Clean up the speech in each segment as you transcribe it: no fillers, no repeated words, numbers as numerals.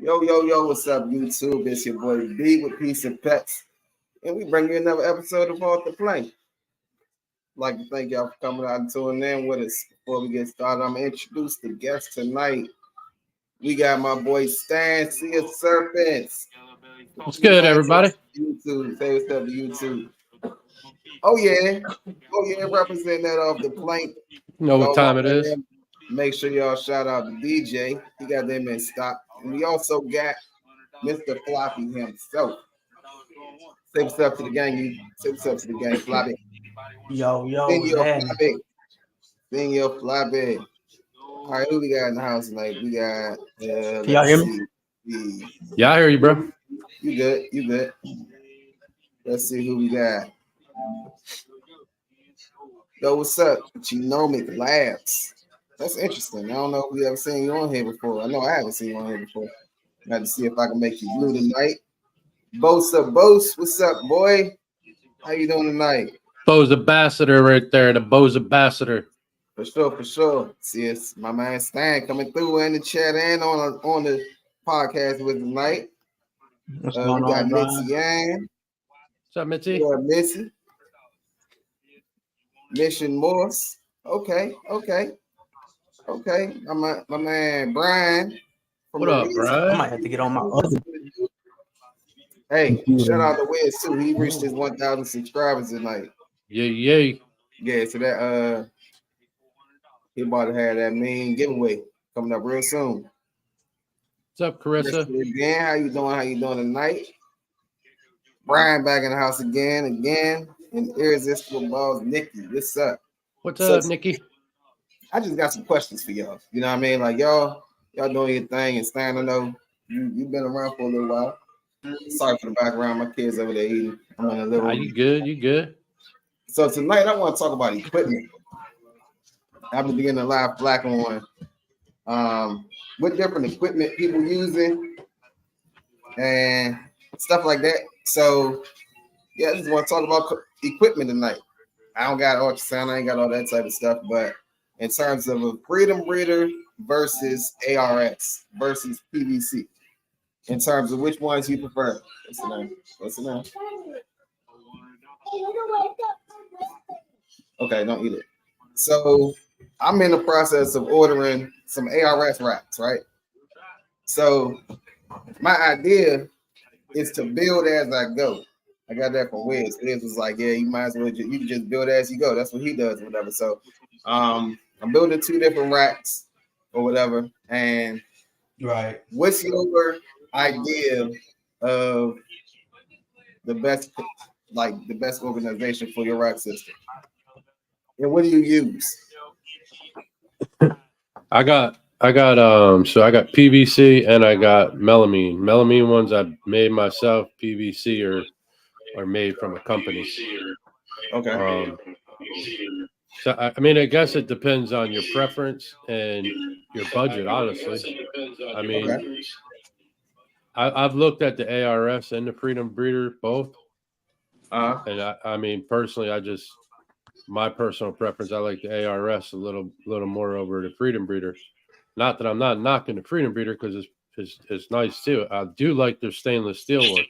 Yo, what's up, YouTube? It's your boy B with PeaceNPets, and we bring you another episode of Off the Plane. Like to thank y'all for coming out and tuning in with us. Before we get started, I'm going to introduce the guest tonight. We got my boy Stan, Sea of Serpents. What's good, everybody? YouTube, say what's up to YouTube. Oh, yeah, representing that off the plane. You know what time it is. Make sure y'all shout out to DJ. He got them in stock. And we also got Mr. Floppy himself. Say what's up to the gang. Say what's up to the gang, Floppy. Yo, Senor Floppy. All right, who we got in the house tonight? We got. Can y'all hear me? Yeah, I hear you, bro. You good. Let's see who we got. Yo, what's up? Genomic Labs. That's interesting. I don't know if we ever seen you on here before. I know I haven't seen you on here before. Got to see if I can make you blue tonight. Bosa Bose, what's up, boy? How you doing tonight? Bo's ambassador right there, the Bo's ambassador. For sure. See, it's my man Stan coming through in the chat and on the podcast with tonight. What's going we got on, Mitzi Yang. What's up, Mitzi? We got Missy. Mission Morse. Okay. My man Brian. What up, Brian? I might have to get on my other. Hey, shout out to Wiz too. He reached his 1,000 subscribers tonight. Yay. Yeah, so that he about to have that mean giveaway coming up real soon. What's up, Carissa? Again, how you doing tonight? Brian back in the house again, and irresistible balls, Nikki. What's up? What's up, Nikki? I just got some questions for y'all. You know what I mean? Like y'all doing your thing, and Stan, I know you've been around for a little while. Sorry for the background. My kids over there eating. I'm in a little. You good? So tonight I want to talk about equipment. I've been beginning a live black on what different equipment people using and stuff like that. So yeah, I just want to talk about equipment tonight. I don't got ultrasound, I ain't got all that type of stuff, but in terms of a freedom breeder versus ARS versus PVC, in terms of which ones you prefer. What's the name? Okay, don't eat it. So I'm in the process of ordering some ARS racks, right? So my idea is to build as I go. I got that from Wiz. Wiz was like, yeah, you might as well you can just build as you go. That's what he does, whatever. So I'm building 2 different racks or whatever. And right, what's your idea of the best organization for your rack system? And what do you use? I got PVC and I got melamine. Melamine ones I made myself. PVC are made from a company. Okay. So I mean, I guess it depends on your preference and your budget. Honestly, I mean, okay. I've looked at the ARS and the Freedom Breeder both, and I mean personally, my personal preference, I like the ARS a little more over the Freedom Breeder. Not that I'm not knocking the Freedom Breeder because it's nice too. I do like their stainless steel work.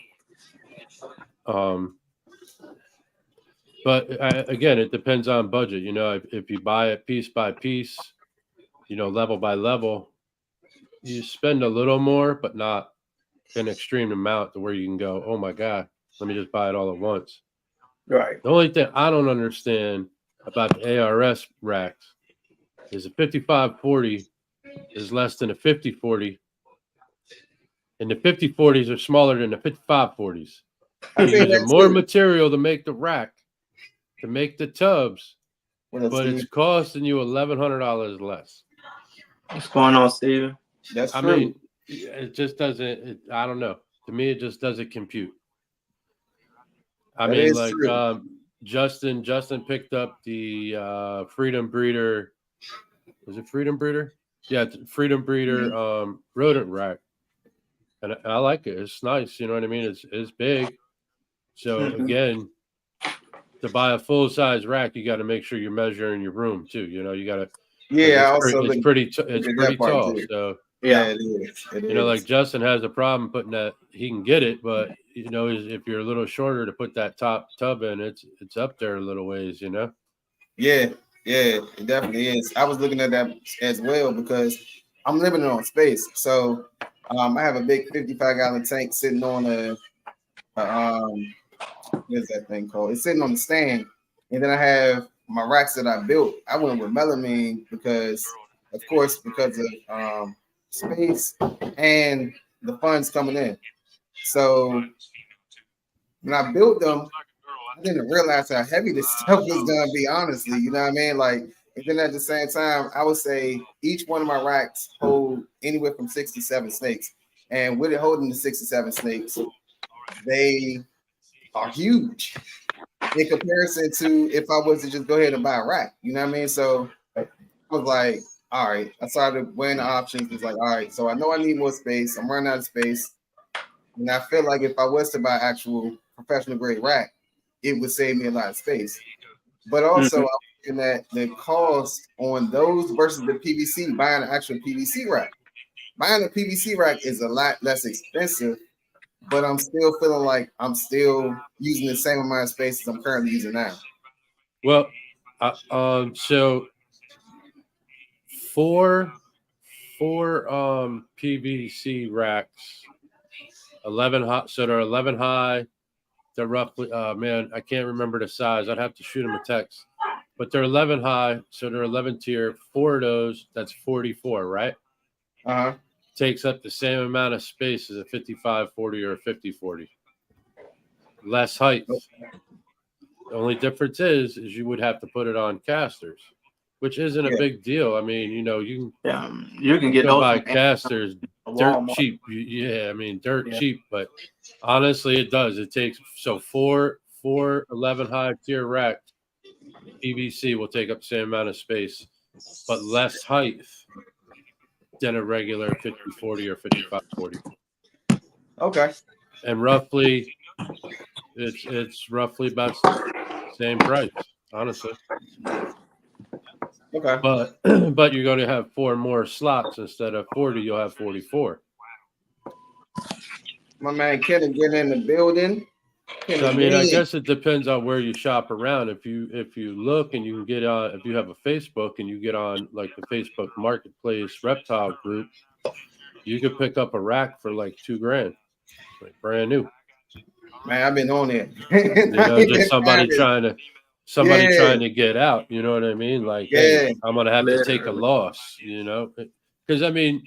But again, it depends on budget. You know, if you buy it piece by piece, you know, level by level, you spend a little more, but not an extreme amount to where you can go, oh my God, let me just buy it all at once. Right. The only thing I don't understand about the ARS racks is a 5540 is less than a 5040, and the 5040s are smaller than the 5540s. You're using more material to make the rack, to make the tubs, but it's costing you $1,100 less. What's going on, Steven? That's true. I mean, it just doesn't. I don't know. To me, it just doesn't compute. I mean, like Justin picked up the Freedom Breeder. Was it Freedom Breeder? Yeah, Freedom Breeder rodent rack, and I like it. It's nice. You know what I mean? It's big. So again, to buy a full size rack, you got to make sure you're measuring your room too. You know, you got to. Yeah, it's pretty tall. Too. So Yeah, it is. It You know, like is. Justin has a problem putting that. He can get it, but you know, if you're a little shorter to put that top tub in, it's up there a little ways. You know. Yeah, yeah, it definitely is. I was looking at that as well because I'm limited on space. So I have a big 55-gallon tank sitting on what is that thing called? It's sitting on the stand. And then I have my racks that I built. I went with melamine because, of course, because of space and the funds coming in. So when I built them, I didn't realize how heavy this stuff was gonna be, honestly. You know what I mean? Like, and then at the same time, I would say each one of my racks hold anywhere from 67 snakes. And with it holding the 67 snakes, they are huge in comparison to if I was to just go ahead and buy a rack. You know what I mean? So I was like, all right. I started weighing the options. It's like, all right, so I know I need more space. I'm running out of space. And I feel like if I was to buy actual professional grade rack, it would save me a lot of space. But also, I'm looking at the cost on those versus the PVC, buying an actual PVC rack. Buying a PVC rack is a lot less expensive, but I'm still feeling like I'm still using the same amount of space as I'm currently using now. Well, so four PVC racks, 11 high. So they're 11 high. They're roughly, man, I can't remember the size. I'd have to shoot them a text. But they're 11 high, so they're 11 tier. Four of those, that's 44, right? Uh-huh. Takes up the same amount of space as a 55-40 or a 50-40. Less height. The only difference is you would have to put it on casters, which isn't a big deal. I mean, you know, you can get go those buy from casters dirt Walmart. cheap. Yeah, I mean, dirt cheap, but honestly, it does. It takes so four 11 high tier rack PVC will take up the same amount of space, but less height than a regular 50-40 or 55-40. Okay. And roughly, it's roughly about the same price, honestly. Okay. But you're going to have four more slots instead of 40. You'll have 44. My man Kenny get in the building. So, I mean, I guess it depends on where you shop around. If you look and you can get on, if you have a Facebook and you get on like the Facebook Marketplace reptile group, you could pick up a rack for like $2,000, like brand new. Man, I've been on it. You know, just somebody trying to get out. You know what I mean? Like, hey, I'm gonna have to take a loss. You know, because I mean,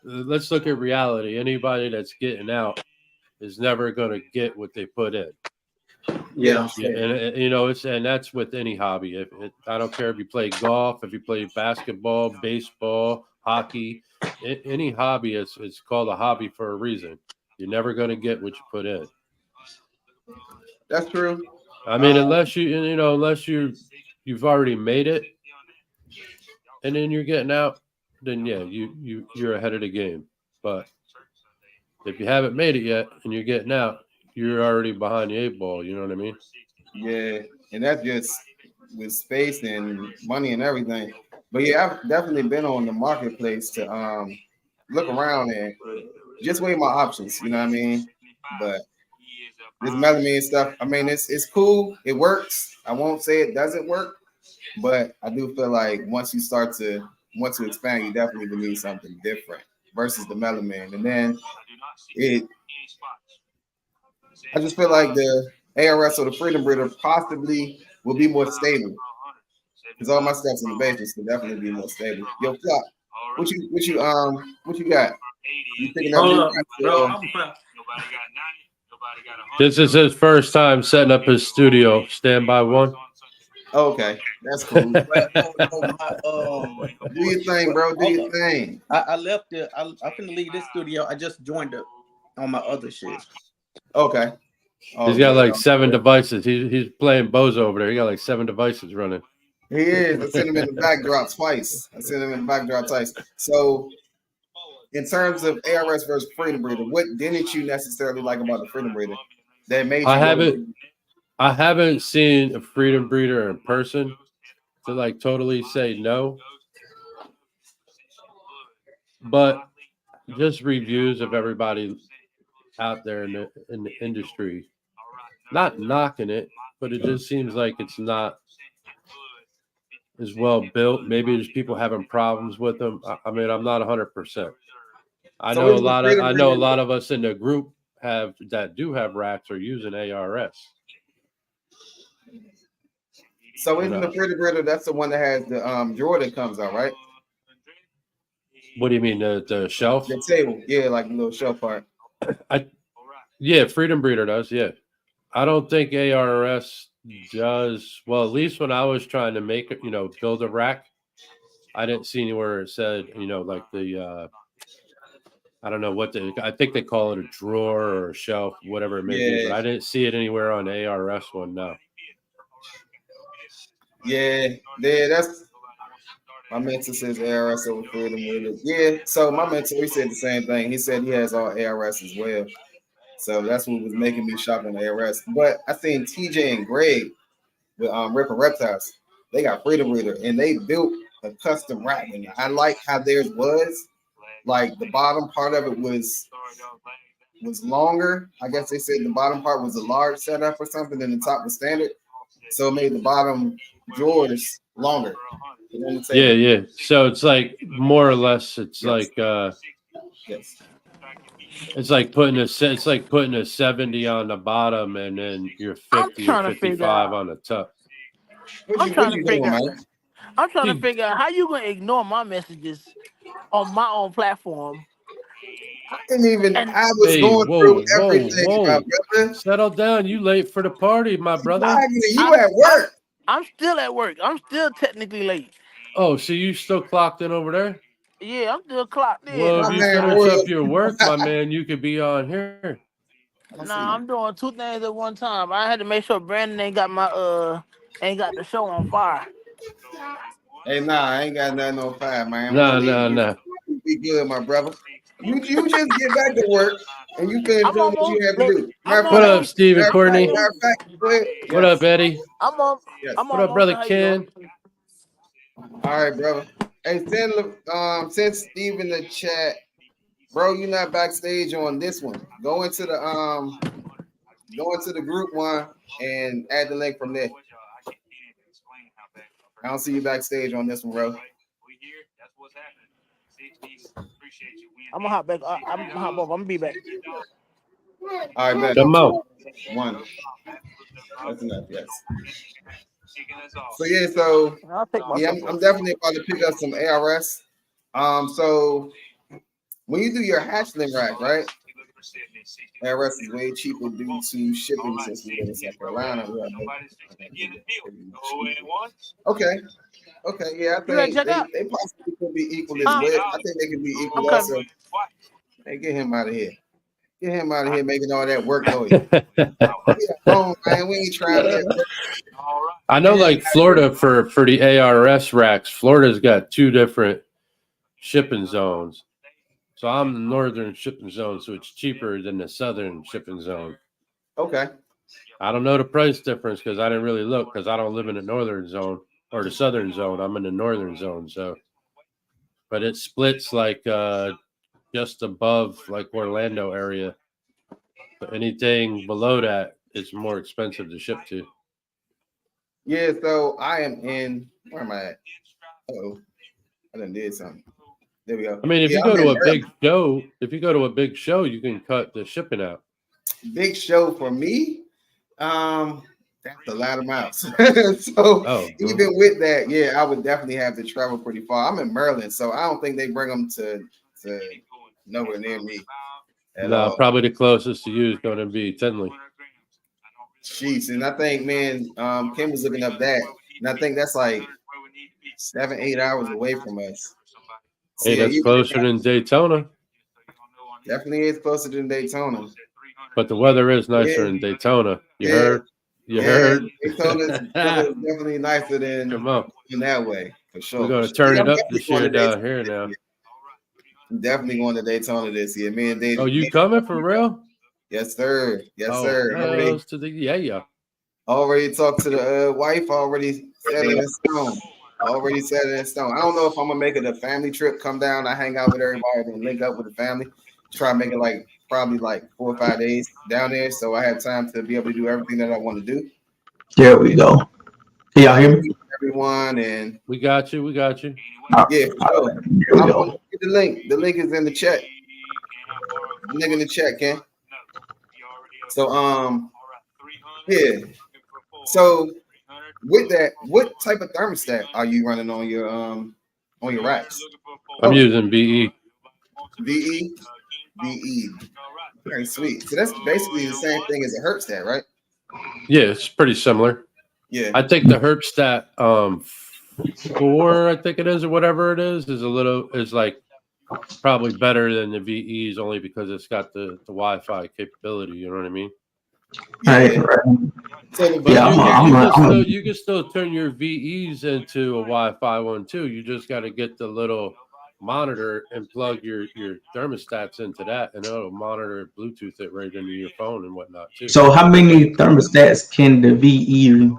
let's look at reality. Anybody that's getting out is never gonna get what they put in. Yeah. And you know, and that's with any hobby. I don't care if you play golf, if you play basketball, baseball, hockey, any hobby. It's called a hobby for a reason. You're never going to get what you put in. That's true. I mean, unless you've already made it, and then you're getting out, then yeah, you're ahead of the game. But if you haven't made it yet and you're getting out, you're already behind the 8 ball. You know what I mean? Yeah, and that's just with space and money and everything. But yeah, I've definitely been on the marketplace to look around and just weigh my options. You know what I mean? But this melamine stuff, I mean, it's cool. It works. I won't say it doesn't work, but I do feel like once you want to expand, you definitely will need something different versus the melamine. And then I just feel like the ARS or the Freedom Breeder possibly will be more stable because all my stuff's in the basement, so definitely be more stable. Yo, Flock, what you got? You picking up new racks? This is his first time setting up his studio. Stand by one. Okay, that's cool. Do Do your thing, bro. Do your thing. I left it. I finna leave this studio. I just joined it on my other shit. Okay. He's got like 7 devices. He's playing Bozo over there. He got like 7 devices running. He is. I sent him in the backdrop twice. So, in terms of ARS versus Freedom Breeder, what didn't you necessarily like about the Freedom Breeder that made you? I haven't seen a Freedom Breeder in person to like totally say no. But just reviews of everybody out there in the industry. Not knocking it, but it just seems like it's not as well built. Maybe there's people having problems with them. I mean, I'm not 100%. I So know a is the lot of freedom I know a breeder. lot of us in the group that do have racks are using ARS. So You isn't know, the freedom breeder? That's the one that has the drawer that comes out, right? what do you mean the shelf? The table, yeah, like the little shelf part. Yeah, Freedom Breeder does. Yeah, I don't think ARS does. Well, at least when I was trying to make it, build a rack, I didn't see anywhere it said, like the I don't know I think they call it a drawer or a shelf, whatever it may be, but Yeah, I didn't see it anywhere on the ARS one. No. yeah, yeah. That's my mentor says ARS over freedom breeder. Yeah, so my mentor he said the same thing. He said he has all ARS as well. So that's what was making me shock on the ARS. But I seen TJ and Greg with Ripper Reptiles. They got freedom breeder and they built a custom rack. And I like how theirs was. Like the bottom part of it was longer. I guess they said the bottom part was a large setup or something, and the top was standard. So it made the bottom drawers longer. On the Yeah, table. yeah. So it's like more or less, it's Yes. Yes. It's like putting a 70 on the bottom and then your 50 or 55 on the top. What you doing, man? I'm trying to figure out how you gonna ignore my messages on my own platform. I was Hey, going through everything, my whoa. brother. Settle down. You late for the party, my brother. You at work. I'm still at work. I'm still technically late. Oh, so you still clocked in over there? Yeah, I'm still clocked in. Well, if you finish up your work, my man, you could be on here. Nah, I'm doing two things at one time. I had to make sure Brandon ain't got the show on fire. Hey, nah, I ain't got nothing on fire, man. Nah. Be good, my brother. You just get back to work and you finish doing what you have to do. What up, Steve and Courtney? What up, Eddie? I'm what up, brother Ken? All right, brother. Hey, send Steve in the chat, bro. You're not backstage on this one. Go into the group one and add the link from there. I don't see you backstage on this one, bro. I'm gonna hop back. I'm gonna hop off. I'm gonna be back. All right, man. Come on. One. That's enough, yes. So yeah, I'm definitely about to pick up some ARS. So when you do your hatchling rack, right? ARS is way cheaper due to shipping since we live in South Carolina. Okay, yeah, I think they possibly could be equal as well. I think they could be equal also. Hey, get him out of here. Get him out of here making all that work noise. Man, we ain't trying that. I know, like Florida for the ARS racks, Florida's got 2 different shipping zones. So I'm the northern shipping zone, so it's cheaper than the southern shipping zone. Okay. I don't know the price difference because I didn't really look because I don't live in the northern zone or the southern zone. I'm in the northern zone, so. But it splits like just above like Orlando area. So anything below that is more expensive to ship to. Yeah, so I am in. Where am I at? Oh, I done did something. There we go. I mean, if you go to a big show, you can cut the shipping out. Big show for me, that's a lot of miles. So even with that, yeah, I would definitely have to travel pretty far. I'm in Maryland, so I don't think they bring them to nowhere near me. No, probably the closest to you is going to be Tinley. Jeez, and I think, man, Kim was looking up that, and I think that's like 7-8 hours away from us. So hey, that's closer than Daytona. Definitely is closer than Daytona. But the weather is nicer in Daytona. You heard? You heard? Daytona's definitely nicer than in that way, for sure. We're going to turn it up this year down here now. I'm definitely going to Daytona this year. Me and Dave. Oh, you coming for real? Yes, sir. Yes, sir. Already talked to the wife. Already set it in stone. already set in stone. I don't know if I'm gonna make it a family trip. Come down, I hang out with everybody, and link up with the family. Try to make it like probably like 4 or 5 days down there, so I have time to be able to do everything that I want to do. There we go. Can y'all hear me? Everyone, and We got you. We got you. yeah, for sure. There we I'm go. gonna get the link. The link is in the chat. The link in the chat, Ken. So yeah. So with that, what type of thermostat are you running on your racks? I'm using VE. VE? VE. Very sweet. So that's basically the same thing as a Hertzstat, right? Yeah, it's pretty similar. Yeah. I think the Herbstat 4, I think it is, or whatever it is like probably better than the VEs only because it's got the Wi-Fi capability. You know what I mean? Right. So But Yeah, you can still turn your VEs into a Wi-Fi one too. You just got to get the little monitor and plug your thermostats into that, and it'll monitor Bluetooth it right into your phone and whatnot too. So how many thermostats can the VE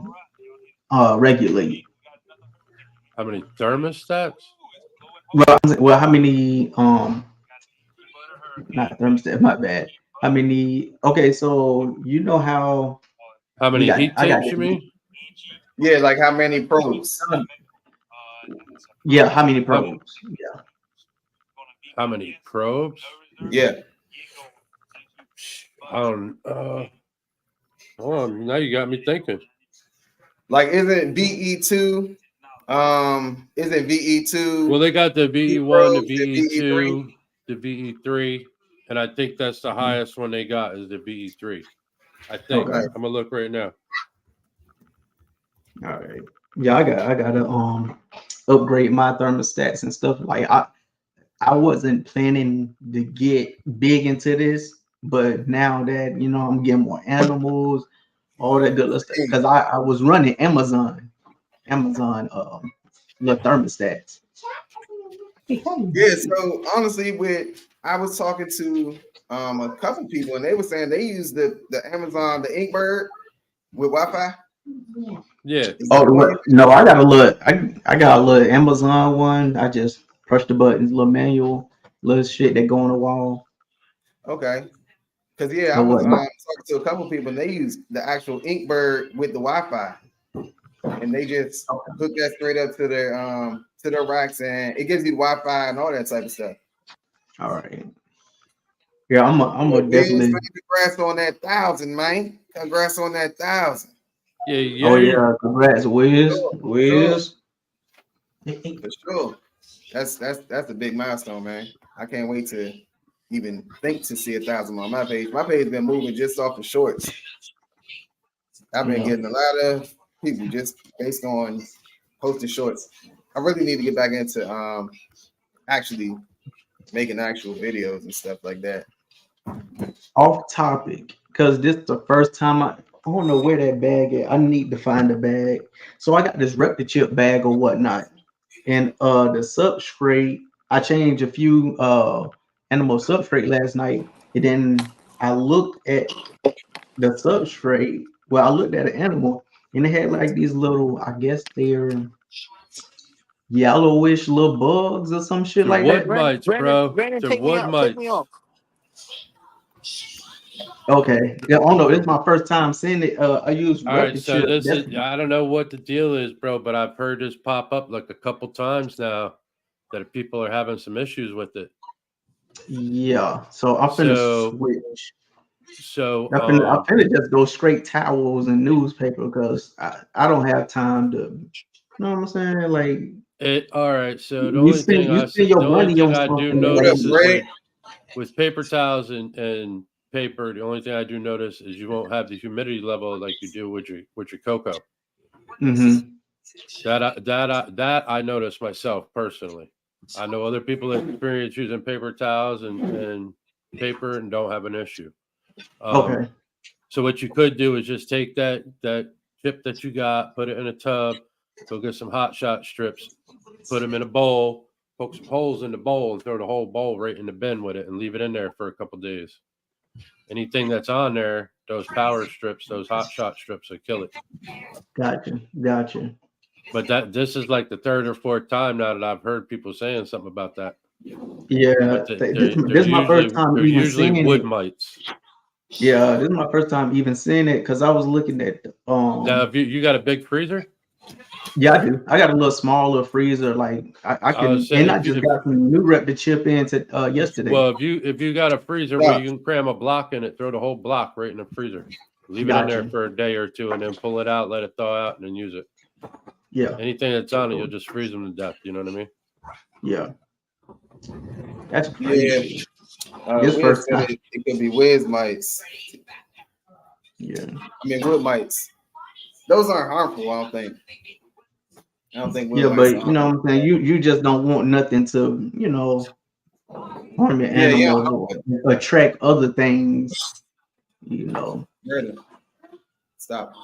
regulate? How many thermostats? Well, how many not thermostat, my bad. How many? Okay, so you know how How many heat I got tanks you mean? yeah, like how many probes? Yeah, how many probes? Yeah. How many probes? Yeah. Hold on, now you got me thinking. Like isn't VE2? Isn't VE2? Well, they got the VE1, the VE2, the VE3, and I think that's the highest one they got is the VE3. I think. Okay. I'm gonna look right now. All right. Yeah, I gotta upgrade my thermostats and stuff. Like I wasn't planning to get big into this, but now that I'm getting more animals, all that good stuff. Because I was running Amazon little thermostats. Yeah, so honestly, I was talking to a couple people and they were saying they use the Amazon, the Inkbird with Wi-Fi. Yeah. Oh no, I got a little Amazon one. I just push the buttons, little manual, little shit that go on the wall. Okay. Because yeah, I But was what? talking to a couple people and they use the actual Inkbird with the Wi-Fi. And they just hook that straight up to their racks and it gives you Wi-Fi and all that type of stuff. All right. Yeah, I'm a definitely. Congrats on that 1,000, man. Congrats on that 1,000. Yeah. Oh yeah, congrats, Wiz. For sure. That's a big milestone, man. I can't wait to even think to see 1,000 on my page. My page been moving just off of shorts. I've been getting a lot of people just based on posting shorts. I really need to get back into actually making actual videos and stuff like that. Off topic, because this is the first time I don't know where that bag is. I need to find the bag. So I got this Repta chip bag or whatnot. And the substrate, I changed a few animal substrate last night. And then I looked at the substrate. Well, I looked at an animal and it had like these little, I guess they're yellowish little bugs or some shit like wood that. mites, bro. Brandon, They're take me wood out. mites. Take me off. Okay. Yeah, oh no, it's my first time seeing it. I use All right, Repta so chip. this is I don't know what the deal is, bro, but I've heard this pop up like a couple times now that people are having some issues with it. Yeah, so I'm finna switch. So I'm finna just go straight towels and newspaper because I don't have time to. You know what I'm saying? Like all right. So the you only spend thing your money on I do something. notice is with paper towels and paper, the only thing I do notice is you won't have the humidity level like you do with your cocoa. Mm-hmm. That I notice myself personally. I know other people that experience using paper towels and paper and don't have an issue. Okay. So what you could do is just take that chip that you got, put it in a tub, go get some hot shot strips, put them in a bowl, poke some holes in the bowl, and throw the whole bowl right in the bin with it, and leave it in there for a couple days. Anything that's on there, those power strips, those hot shot strips, will kill it. Gotcha. But this is like the third or fourth time now that I've heard people saying something about that. Yeah, But this is my first time they're even usually seeing wood it. mites. Yeah, this is my first time even seeing it because I was looking at Now, if you got a big freezer, yeah, I do. I got a little small little freezer. Like I I was can, and saying I just got some new rep to chip into yesterday. well, if you got a freezer where you can cram a block in it, throw the whole block right in the freezer, leave it in there Gotcha. for a day or two, and then pull it out, let it thaw out, and then use it. Yeah, Anything that's on it, you'll just freeze them to death. You know what I mean? yeah. That's Yeah. crazy. This Wiz first said time. it could be whiz mites. Yeah. I mean, wood mites. Those aren't harmful, I don't think wood Yeah, mites but are you harmful. know what I'm saying? You just don't want nothing to, harm your Yeah, animals or attract other things, you know. Murder. Stop.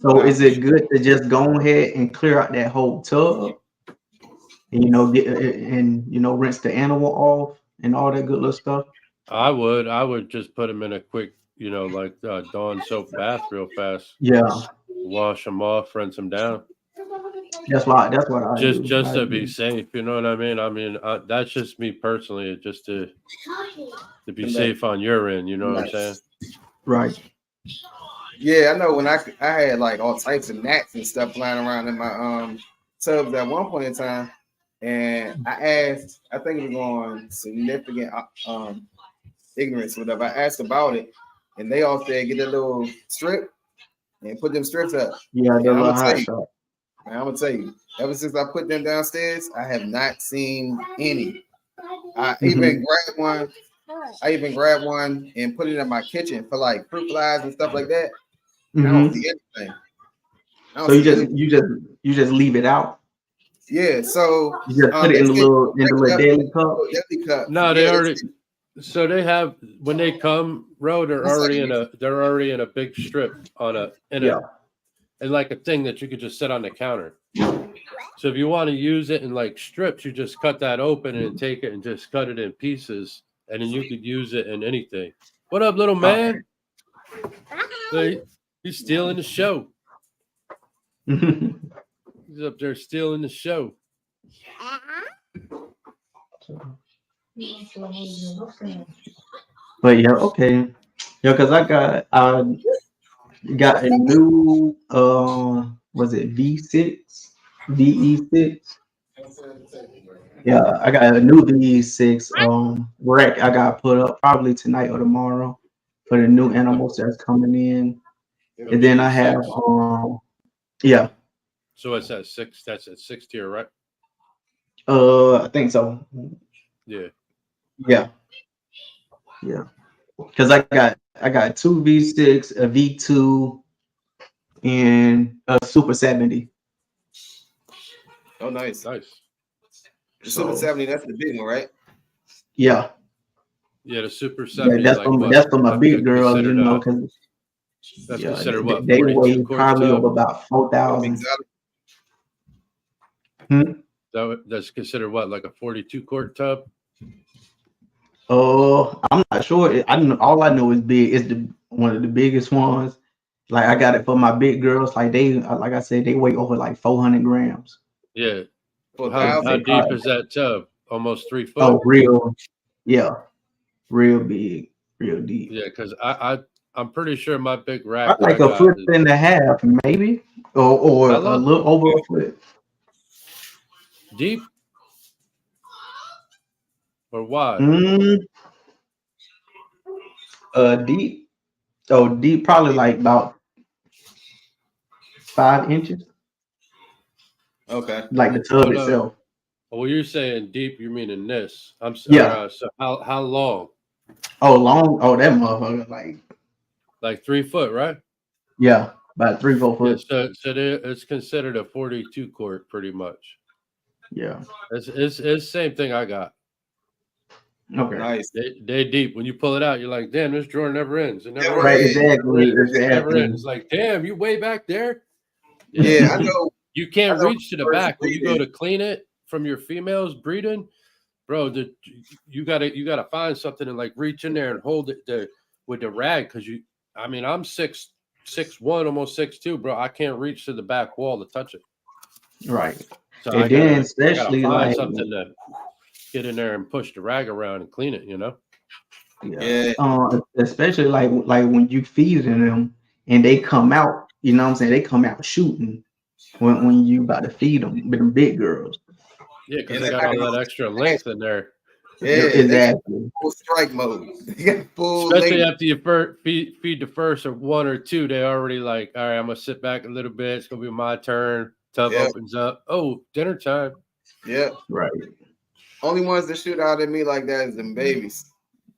So is it good to just go ahead and clear out that whole tub and get and rinse the animal off and all that good little stuff? I would just put them in a quick, like Dawn soap bath real fast. Yeah, Wash them off, rinse them down. that's what I do. Just to be safe, you know what I mean? I mean, that's just me personally, just to be safe on your end. You know what I'm saying? Right. Yeah, I know when I had like all types of gnats and stuff flying around in my tubs at one point in time, and I asked, I think it was on significant ignorance or whatever. I asked about it, and they all said get a little strip and put them strips up. Yeah, the And little hot shot. I'm gonna tell you, ever since I put them downstairs, I have not seen any. I even grabbed one. I even grabbed one and put it in my kitchen for like fruit flies and stuff like that. I don't see anything. So you just leave it out. Yeah. So you just put it in the little daily cup. No, they already. So they have when they come, bro. They're already in a big strip and like a thing that you could just set on the counter. So if you want to use it in like strips, you just cut that open and take it and just cut it in pieces, and then you could use it in anything. What up, little man? He's stealing the show. He's up there stealing the show. But yeah, okay. Yeah, because I got a new was it V6? VE6? Yeah, I got a new VE6 rack I got put up probably tonight or tomorrow for the new animals that's coming in. And then I have yeah. So it's at 6, that's at 6 tier, right? I think so. Yeah. Yeah. Yeah. Because I got 2 V6, a V2, and a Super 70. Oh, nice. Nice. The Super 70, that's the big one, right? Yeah. Yeah, the Super 70. Yeah, that's for my big girls, because that's considered what? They 42 weigh quart probably tub? over about 4,000. That's considered what, like a 42 quart tub? Oh, I'm not sure. All I know is big. It's one of the biggest ones. Like I got it for my big girls. Like I said, they weigh over like 400 grams. Yeah. How deep is that tub? Almost 3 foot. Oh, real big, real deep. Yeah, because I'm pretty sure my big rack. Like a foot and a half, maybe, or a little over a foot. Deep or wide? Deep. Oh, deep, probably like about 5 inches. Okay. Like the tub itself. Well, you're saying deep, you mean in this? I'm sorry. Yeah. So how long? Oh, long. Oh, that motherfucker like 3 foot, right? Yeah, about 3-4 foot. Yeah, so it's considered a 42 quart, pretty much. Yeah. It's same thing I got. Okay. Nice. They deep. When you pull it out, you're like, damn, this drawer never ends. It never ends. Exactly. It never ends. Like, damn, you way back there. Yeah, I know. You can't reach to the back when you go to clean it from your females breeding, bro. You gotta find something and like reach in there and hold it with the rag because I'm 6'1", almost 6'2", bro. I can't reach to the back wall to touch it. Right. So And I then gotta especially find like something to get in there and push the rag around and clean it, you know? yeah, especially like when you feeding them and they come out, you know what I'm saying? They come out shooting when you about to feed them with them big girls. Yeah, because And they they got got all that extra length in there. Yeah, Exactly. full strike mode. They got full Especially length. after you feed the first or one or two, they already like, all right, I'm gonna sit back a little bit. It's gonna be my turn. Tub Yeah, opens up. Oh, dinner time. yeah. Right. Only ones that shoot out at me like that is them babies.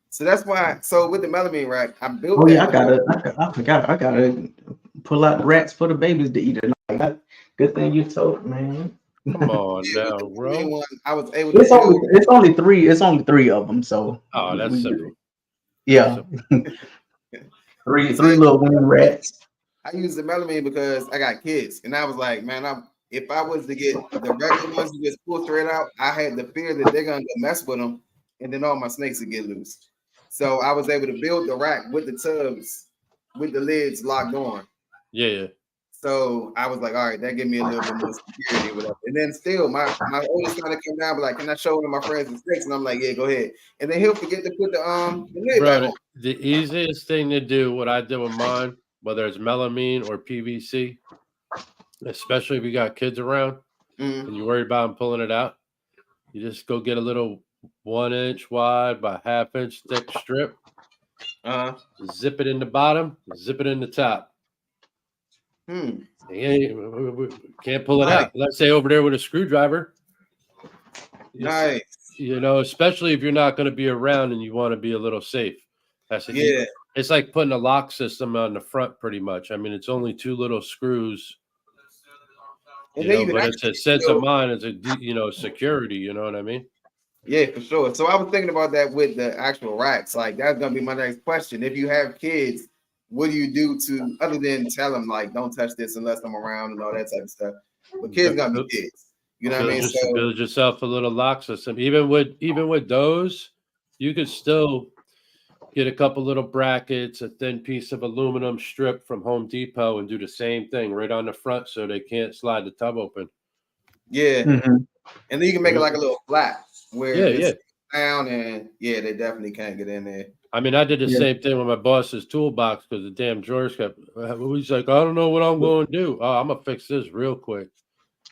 So that's why. So with the melamine rack, I built Oh yeah, that because I forgot. I gotta pull out the rats for the babies to eat tonight. Good thing you told me, man. Come on with now, the bro. melamine one, I was able to build. It's only three of them, so Oh, that's we simple. good. Yeah, three See, little wooden rats. I use the melamine because I got kids, and I was like, man, if I was to get the regular ones to just pull straight out, I had the fear that they're gonna go mess with them, and then all my snakes would get loose. So I was able to build the rack with the tubs, with the lids locked on. Yeah. So I was like, all right, that gave me a little bit more security, whatever. And then still, my oldest trying to come down, but like, can I show one of my friends the snakes? And I'm like, yeah, go ahead. And then he'll forget to put the lid back Bro, on. the easiest thing to do, what I did with mine, whether it's melamine or PVC, especially if you got kids around and you worry about them pulling it out, you just go get a little 1 inch wide by ½ inch thick strip, zip it in the bottom, zip it in the top. Can't pull it out. Let's say over there with a screwdriver. Nice. You know, especially if you're not going to be around and you want to be a little safe. It's like putting a lock system on the front, pretty much. I mean, it's only 2 little screws. You know, but it's a sense of mind. It's a security. You know what I mean? Yeah, for sure. So I was thinking about that with the actual racks. Like that's gonna be my next question. If you have kids, what do you do to other than tell them like don't touch this unless I'm around and all that type of stuff? But kids gonna be kids. You know what I mean? So build yourself a little lock system. Even with those, you could still get a couple little brackets, a thin piece of aluminum strip from Home Depot, and do the same thing right on the front so they can't slide the tub open. Yeah. And then you can make it like a little flap where it's down, and they definitely can't get in there. I mean, I did the same thing with my boss's toolbox because the damn drawers kept. He's like, I don't know what I'm going to do. Oh, I'm gonna fix this real quick.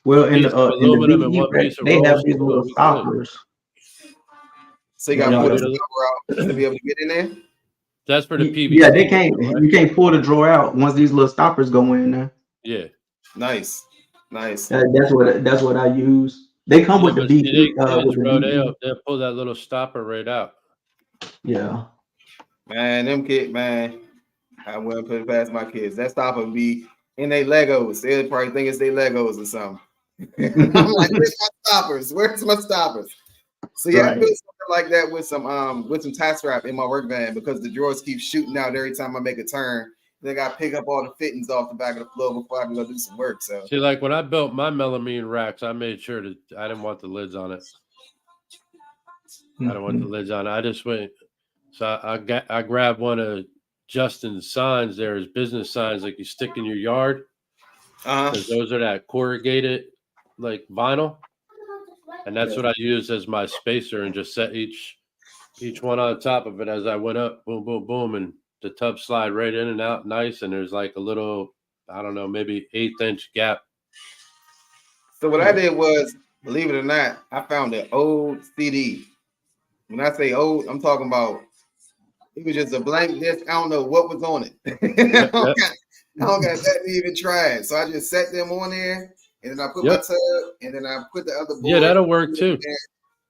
Well, in the aluminum and BE one piece of they have rolls. these little stoppers. So you got to pull the stopper out to be able to get in there. That's for the PVC. Yeah, they can't. Right? You can't pull the drawer out once these little stoppers go in there. Yeah. Nice. That's what I use. They come with the BE. They'll pull that little stopper right out. Yeah. Man, them kids, man, I wouldn't put it past my kids. That stopper would be in their Legos. They'll probably think it's their Legos or something. I'm like, where's my stoppers? Where's my stoppers? So I built something like that with some tie strap in my work van because the drawers keep shooting out every time I make a turn. Then I got to pick up all the fittings off the back of the floor before I can go do some work. So see, like when I built my melamine racks, I made sure that I didn't want the lids on it. I don't want the lids on it. I just went. So I grabbed one of Justin's signs there, his business signs, like you stick in your yard. Because those are that corrugated like vinyl. And that's what I used as my spacer and just set each one on top of it as I went up, boom, boom, boom, and the tub slide right in and out nice. And there's like a little, I don't know, maybe 1/8 inch gap. So what I did was, believe it or not, I found an old CD. When I say old, I'm talking about it was just a blank disc. I don't know what was on it. I don't got that to even try it. So I just set them on there, and then I put my tub, and then I put the other board. Yeah, that'll work too.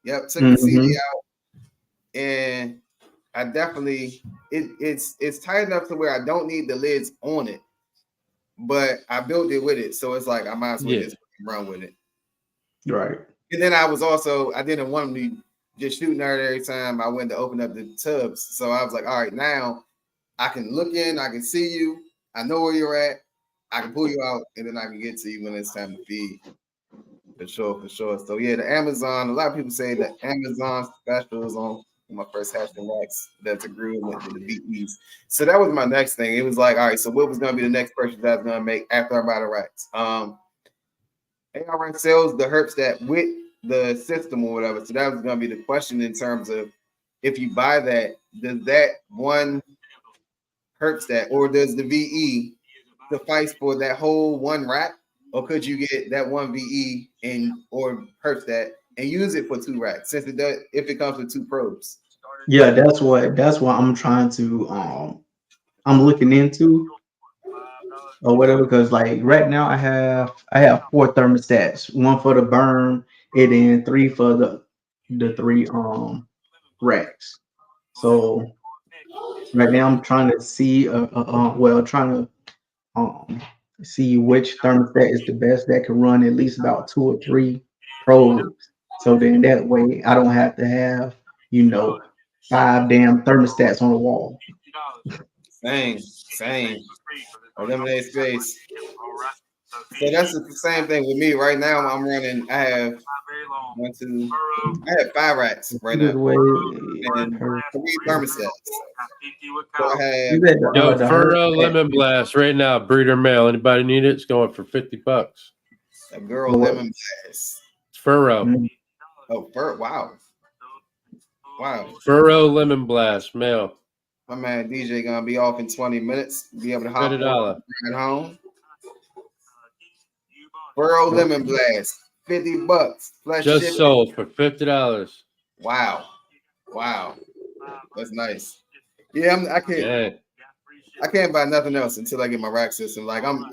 Yep, took the CD out, and I definitely it's tight enough to where I don't need the lids on it, but I built it with it, so it's like I might as well just run with it. Right. And then I didn't want them to just shooting at every time I went to open up the tubs. So I was like, all right, now I can look in, I can see you, I know where you're at, I can pull you out, and then I can get to you when it's time to feed. For sure. So yeah, the Amazon, a lot of people say the Amazon specials on my first hatchling racks that's agreeing with the BEs. So that was my next thing. It was like, all right, so what was gonna be the next purchase I was gonna make after I buy the racks? ARS sells the herpstat with the system or whatever. So that was going to be the question in terms of if you buy that, does that one herpstat or does the VE suffice for that whole one rack, or could you get that one VE and or herpstat and use it for 2 racks since it does if it comes with 2 probes? Yeah, that's what I'm trying to I'm looking into or whatever, because like right now I have 4 thermostats, 1 for the burn and then 3 for the 3 racks. So right now I'm trying to see trying to see which thermostat is the best that can run at least about 2 or 3 probes. So then that way I don't have to have 5 damn thermostats on the wall. Same. Eliminate space. So that's the same thing with me right now. I'm running. I have 5 racks right now and 3 thermostats. So I have Yo, Furrow Lemon Blast right now, breeder male. Anybody need it? It's going for $50. a girl lemon blast. It's Furrow. Oh, wow. Furrow Lemon Blast male. My man DJ gonna be off in 20 minutes. Be able to hop $50 at home. Furrow Lemon Blast, $50. Just shipping. sold for $50. Wow, that's nice. Yeah, I can't buy nothing else until I get my rack system. Like I'm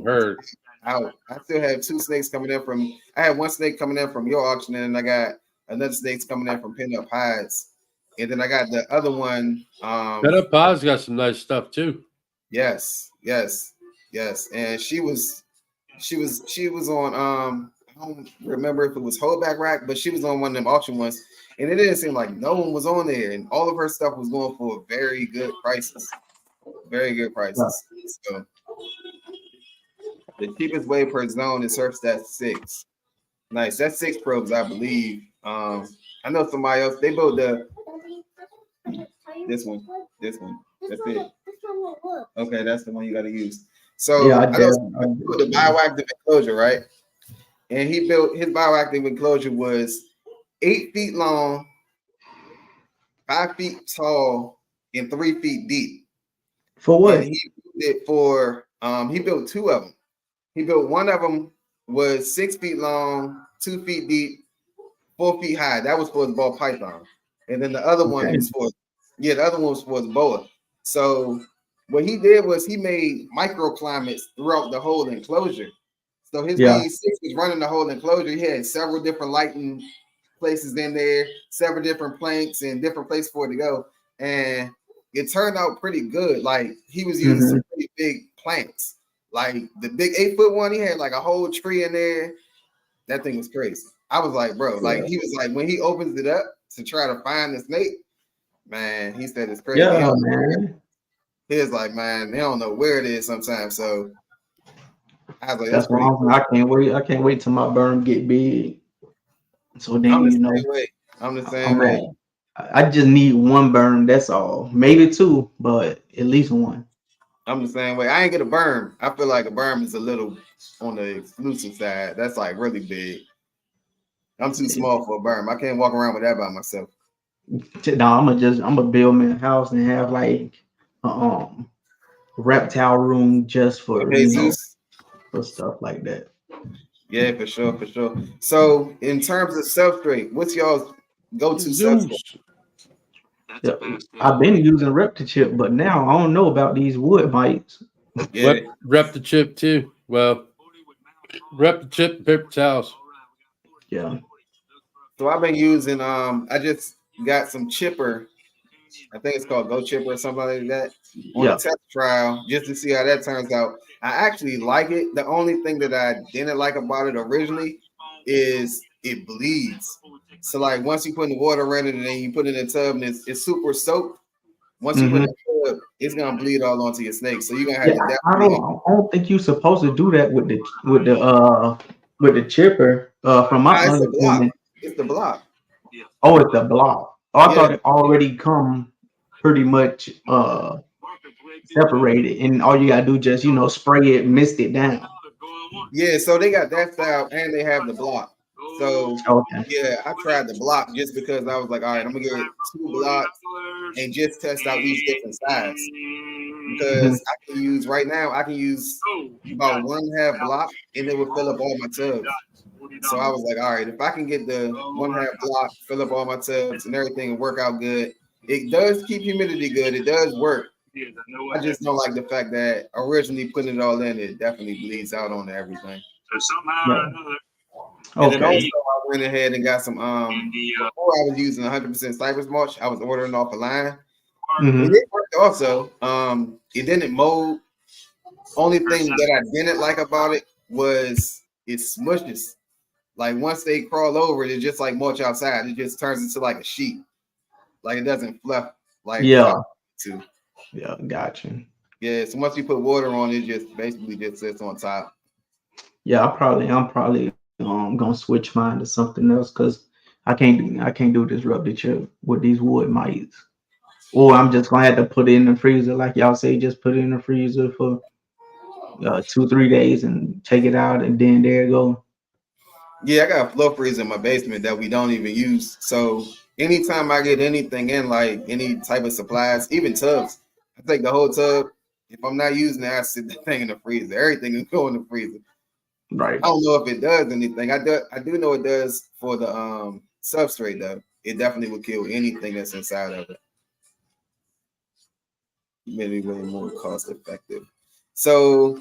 heard. out. I still have 2 snakes coming in from. I had 1 snake coming in from your auction, and I got another snake coming in from Pin Up Hides. And then I got the other one. Pin Up Hides got some nice stuff too. Yes. And she was on I don't remember if it was Holdback Rack, but she was on one of them auction ones, and it didn't seem like no one was on there, and all of her stuff was going for very good prices. So the cheapest way per zone is Herpstat 6. Nice. That's 6 probes, I believe. I know somebody else. They built this one. That's it. Okay, that's the one you got to use. So yeah, I know the bioactive enclosure, right? And he built his bioactive enclosure was 8 feet long, 5 feet tall, and 3 feet deep. For what? And he built it for he built 2 of them. He built one of them was 6 feet long, 2 feet deep, 4 feet high. That was for the ball python. And then the other one was for the boa. So what he did was he made microclimates throughout the whole enclosure. So his V6 was running the whole enclosure. He had several different lighting places in there, several different planks and different places for it to go. And it turned out pretty good. Like he was using some pretty big planks. Like the big 8-foot one, he had like a whole tree in there. That thing was crazy. I was like, bro, like he was like, when he opens it up to try to find the snake, man, he said it's crazy. Yeah, man. He was like, man, they don't know where it is sometimes. So I was like, that's why I can't wait. I can't wait till my burn get big. So then I'm the same way. I just need 1 burn. That's all. Maybe 2, but at least 1. I'm the same way. I ain't get a berm. I feel like a berm is a little on the exclusive side. That's like really big. I'm too small for a berm. I can't walk around with that by myself. No, I'm gonna build me a house and have like reptile room just for for stuff like that. Yeah, for sure. So in terms of substrate, what's y'all's go-to substrate? Yeah, I've been using Reptichip, but now I don't know about these wood mites. Yeah, Reptichip too. Well, Reptichip, paper towels. Yeah. So I've been using I just got some chipper. I think it's called Go Chipper or something like that on a test trial just to see how that turns out. I actually like it. The only thing that I didn't like about it originally is it bleeds. So like once you put in the water in it and then you put it in the tub and it's super soaked. Once you put it in the tub, it's gonna bleed all onto your snake. So you're gonna have to I don't think you're supposed to do that with the chipper. From my understanding, it's the block. Oh, it's the block. Oh, I thought it already come pretty much separated, and all you gotta do just spray it, mist it down. Yeah, so they got that style and they have the block. So Okay. yeah, I tried the block just because I was like, all right, I'm gonna get 2 blocks and just test out each different size. Mhm. Because I can use right now, I can use about 1/2 block and it will fill up all my tubs. So I was like, all right, if I can get the 1/2 block, fill up all my tubs and everything and work out good, it does keep humidity good. It does work. I just don't like the fact that originally putting it all in, it definitely bleeds out on everything. Yeah. And then also Okay. I went ahead and got some before I was using 100% Cypress mulch, I was ordering off a line. Mhm. And it worked also. It didn't mold. Only thing that I didn't like about it was it smushes. Like once they crawl over it, it's just like mulch outside. It just turns into like a sheet. Like it doesn't fluff like what I Yeah. want it to. Yeah. Gotcha. Yeah, so once you put water on it, just basically just sits on top. Yeah. I'm probably gonna switch mine to something else because I can't do this rub the chip with these wood mites. Or I'm just gonna have to put it in the freezer, like y'all say, just put it in the freezer for 2-3 days and take it out, and then there you go. Yeah, I got a flow freezer in my basement that we don't even use. So anytime I get anything in, like any type of supplies, even tubs, I take the whole tub. If I'm not using it, I sit the thing in the freezer. Everything can go in the freezer. Right. I don't know if it does anything. I do know it does for the substrate though. It definitely will kill anything that's inside of it. Maybe way more cost effective. So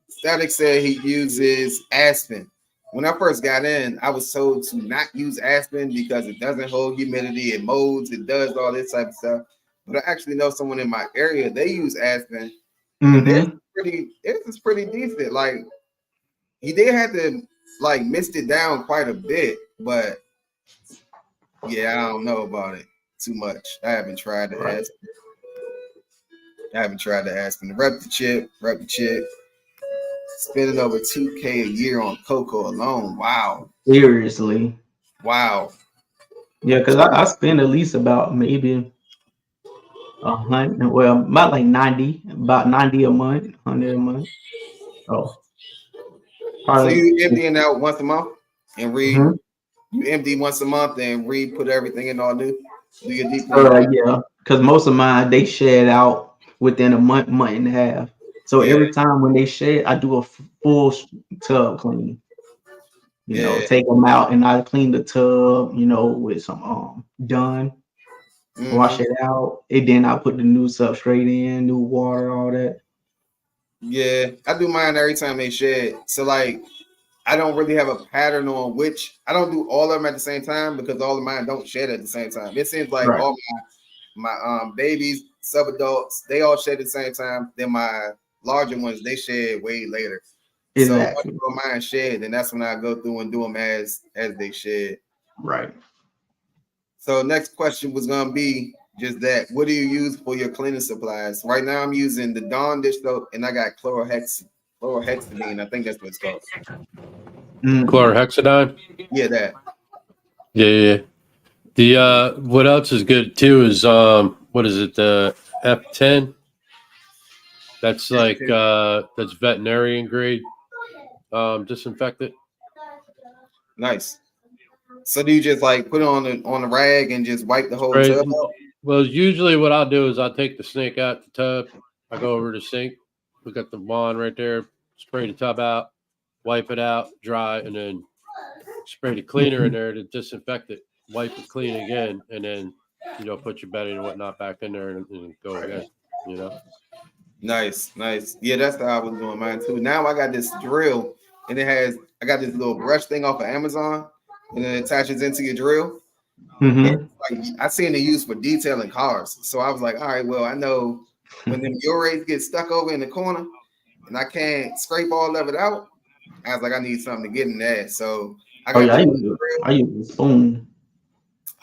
Static said he uses Aspen. When I first got in, I was told to not use Aspen because it doesn't hold humidity, it molds, it does all this type of stuff. But I actually know someone in my area, they use Aspen, and Mm-hmm. theirs is pretty decent. Like he did have to like mist it down quite a bit, but yeah, I don't know about it too much. I haven't tried the Right. Aspen. I haven't tried the Aspen. Rep the chip. Spending over 2K a year on cocoa alone. Wow. Seriously. Wow. Yeah, because I spend at least about maybe 100, well, about like 90, about 90 a month, 100 a month. Oh, So probably. you emptying out once a month and Mhm. you empty once a month and put everything in all new. Do your deep clean. Yeah, because most of mine they shed out within a month, month and a half. So Yeah, every time when they shed, I do a full tub clean. yeah. Take them out and I clean the tub, with some Dawn, wash Hmm. it out, and then I put the new substrate in, new water, all that. Yeah. I do mine every time they shed. So like I don't really have a pattern on which I don't do all of them at the same time because all of mine don't shed at the same time. It seems like Right. all my babies, sub-adults, they all shed at the same time. Then my larger ones, they shed way later. So once Exactly. mine shed, then that's when I go through and do them as they shed. Right. So next question was gonna be just that. What do you use for your cleaning supplies? Right now I'm using the Dawn dish soap and I got chlorhexidine. I think that's what it's called. Mm. Chlorhexidine. Yeah, that. Yeah, yeah, yeah. The what else is good too is what is it, the F10? That's like that's veterinarian grade disinfectant. Nice. So do you just like put it on the rag and just wipe the whole Spray. tub out? Well, usually what I'll do is I'll take the snake out the tub. I go over to the sink, look at the wand right there, spray the tub out, wipe it out, dry, and then spray the cleaner in there to disinfect it, wipe it clean again, and then put your bedding and whatnot back in there and go again. You know. Nice, nice. Yeah, that's how I was doing mine too. Now I got this drill and I got this little brush thing off of Amazon and then it attaches into your drill. And Mm-hmm. like I seen it used for detailing cars. So I was like, all right, well, I know when them Urates get stuck over in the corner and I can't scrape all of it out, I was like, I need something to get in there. So I Oh got yeah, this I drill. use a spoon.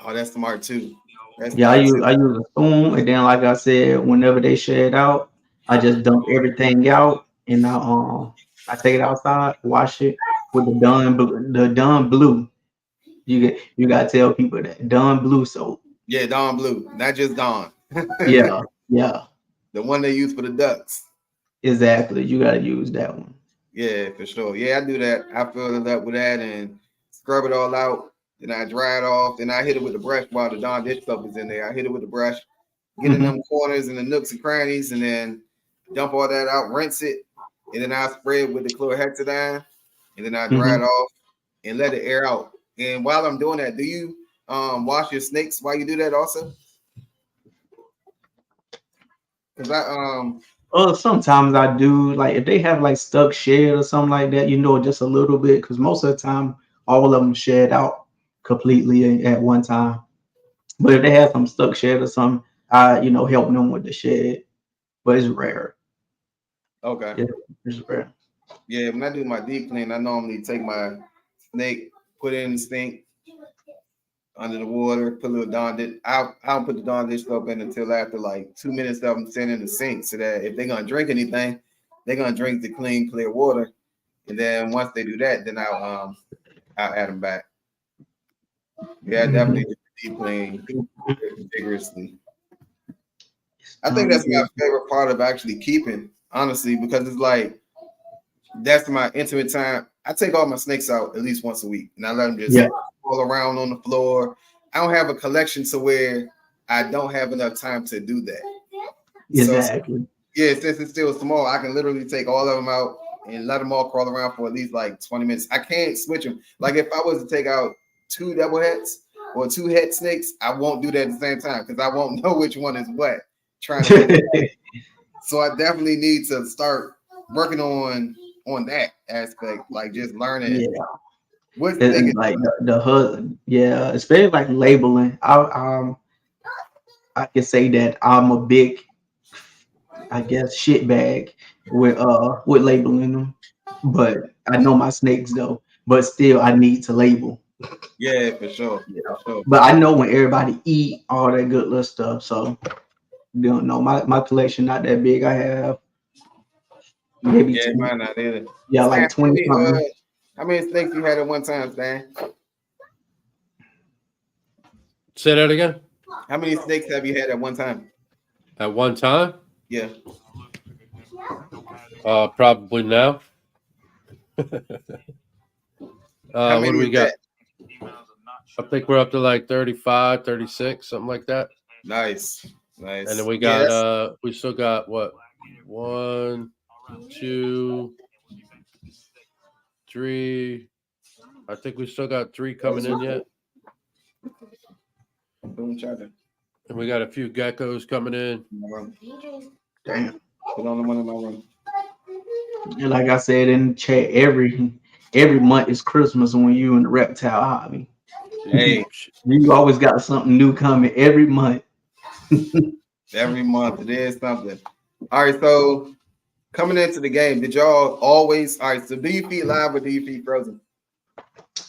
Oh, that's smart too. That's Yeah, smart too. I use a spoon, and then like I said, whenever they shed out, I just dump everything out, and I take it outside, wash it with the Dawn Blue. You gotta tell people that Dawn Blue soap. Yeah, Dawn Blue, not just Dawn. Yeah, yeah, The one they use for the ducks. exactly. You gotta use that one. Yeah, for sure. Yeah, I do that. I fill it up with that and scrub it all out. Then I dry it off. Then I hit it with the brush while the Dawn dish soap is in there. I hit it with the brush, get in them corners and the nooks and crannies, and then dump all that out, rinse it, and then I spray it with the chlorhexidine, and then I dry it off and let it air out. And while I'm doing that, do you wash your snakes while you do that also? Because sometimes I do, like if they have like stuck shed or something like that, just a little bit, because most of the time all of them shed out completely at one time. But if they have some stuck shed or something, I help them with the shed. But it's rare. okay. Yeah, it's rare. Yeah, when I do my deep clean, I normally take my snake, put it in the sink under the water, put a little Dawn dish. I don't put the Dawn dish soap in until after like 2 minutes of them sitting in the sink, so that if they're gonna drink anything, they're gonna drink the clean, clear water. And then once they do that, then I'll add them back. Yeah, definitely deep clean vigorously. I think that's my favorite part of actually keeping, honestly, because it's like that's my intimate time. I take all my snakes out at least once a week, and I let them just roll around on the floor. I don't have a collection to where I don't have enough time to do that. Exactly. So, yeah, since it's still small, I can literally take all of them out and let them all crawl around for at least like 20 minutes. I can't switch them. Like if I was to take out 2 double heads or 2 head snakes, I won't do that at the same time because I won't know which one is what. Trying to so I definitely need to start working on that aspect, like just learning. Yeah. What's like the husband, especially like labeling. I can say that I'm a big, I guess, shit bag with labeling them. But I know my snakes though. But still, I need to label. Yeah, for sure. Yeah. For sure. But I know when everybody eat all that good little stuff. So you don't know my collection not that big. I have maybe mine not either. Yeah, like 20 something. How many snakes you had at one time, Stan? Say that again. How many snakes have you had at one time? At one time? Yeah. Probably now. What do we got? I think we're up to like 35, 36, something like that. Nice. And then we got we still got what? 1, 2, 3. I think we still got 3 coming in yet. And we got a few geckos coming in. Damn. Put on the one in my room. And like I said in the chat, every month is Christmas when you in the reptile hobby. Hey, you always got something new coming every month. Every month it is something. All right, so coming into the game, did y'all always? All right, so do you feed live or do you feed frozen?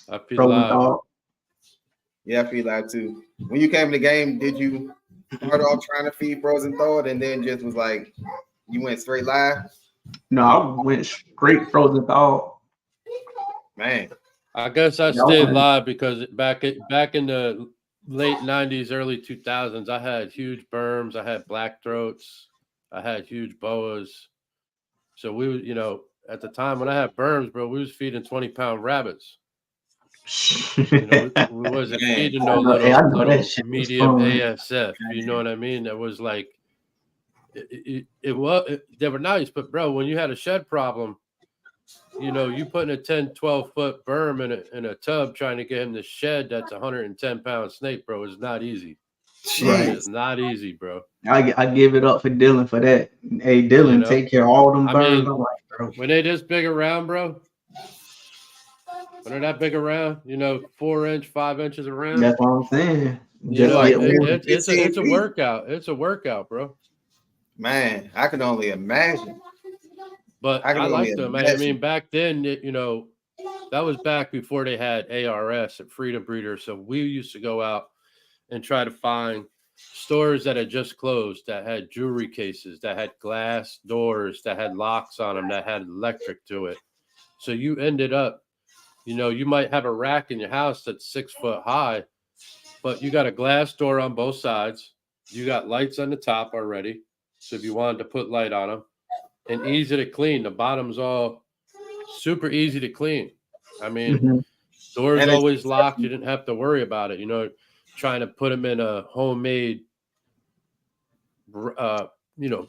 I feed live. Dog. Yeah, I feed live too. When you came to the game, did you start off trying to feed frozen thawed and then just was like you went straight live? No, I went straight frozen thawed. Man, I guess I stayed live because back in the late 90s, early 2000s, I had huge berms, I had black throats, I had huge boas. So we were, at the time when I had berms, bro, we was feeding 20-pound rabbits. We wasn't feeding no little medium ASF. You know what I mean? That was like they were nice, but bro, when you had a shed problem, you putting a 10, 12-foot berm in a tub trying to get him to shed that's 110-pound snake, bro, is not easy. Right? It's not easy, bro. I give it up for Dylan for that. Hey, Dylan, take care of all them birds. Bro. When they this big around, bro, when they're that big around, 4 inch, 5 inches around. That's what I'm saying. It's a workout. It's a workout, bro. Man, I can only imagine. But I like them. I mean, back then, that was back before they had ARS and Freedom Breeder. So we used to go out and try to find stores that had just closed, that had jewelry cases, that had glass doors, that had locks on them, that had electric to it. So you ended up, you might have a rack in your house that's 6 foot high, but you got a glass door on both sides. You got lights on the top already. So if you wanted to put light on them, and easy to clean, the bottom's all super easy to clean. I mean, Mhm. doors And it's- always locked. You didn't have to worry about it. You know, trying to put them in a homemade,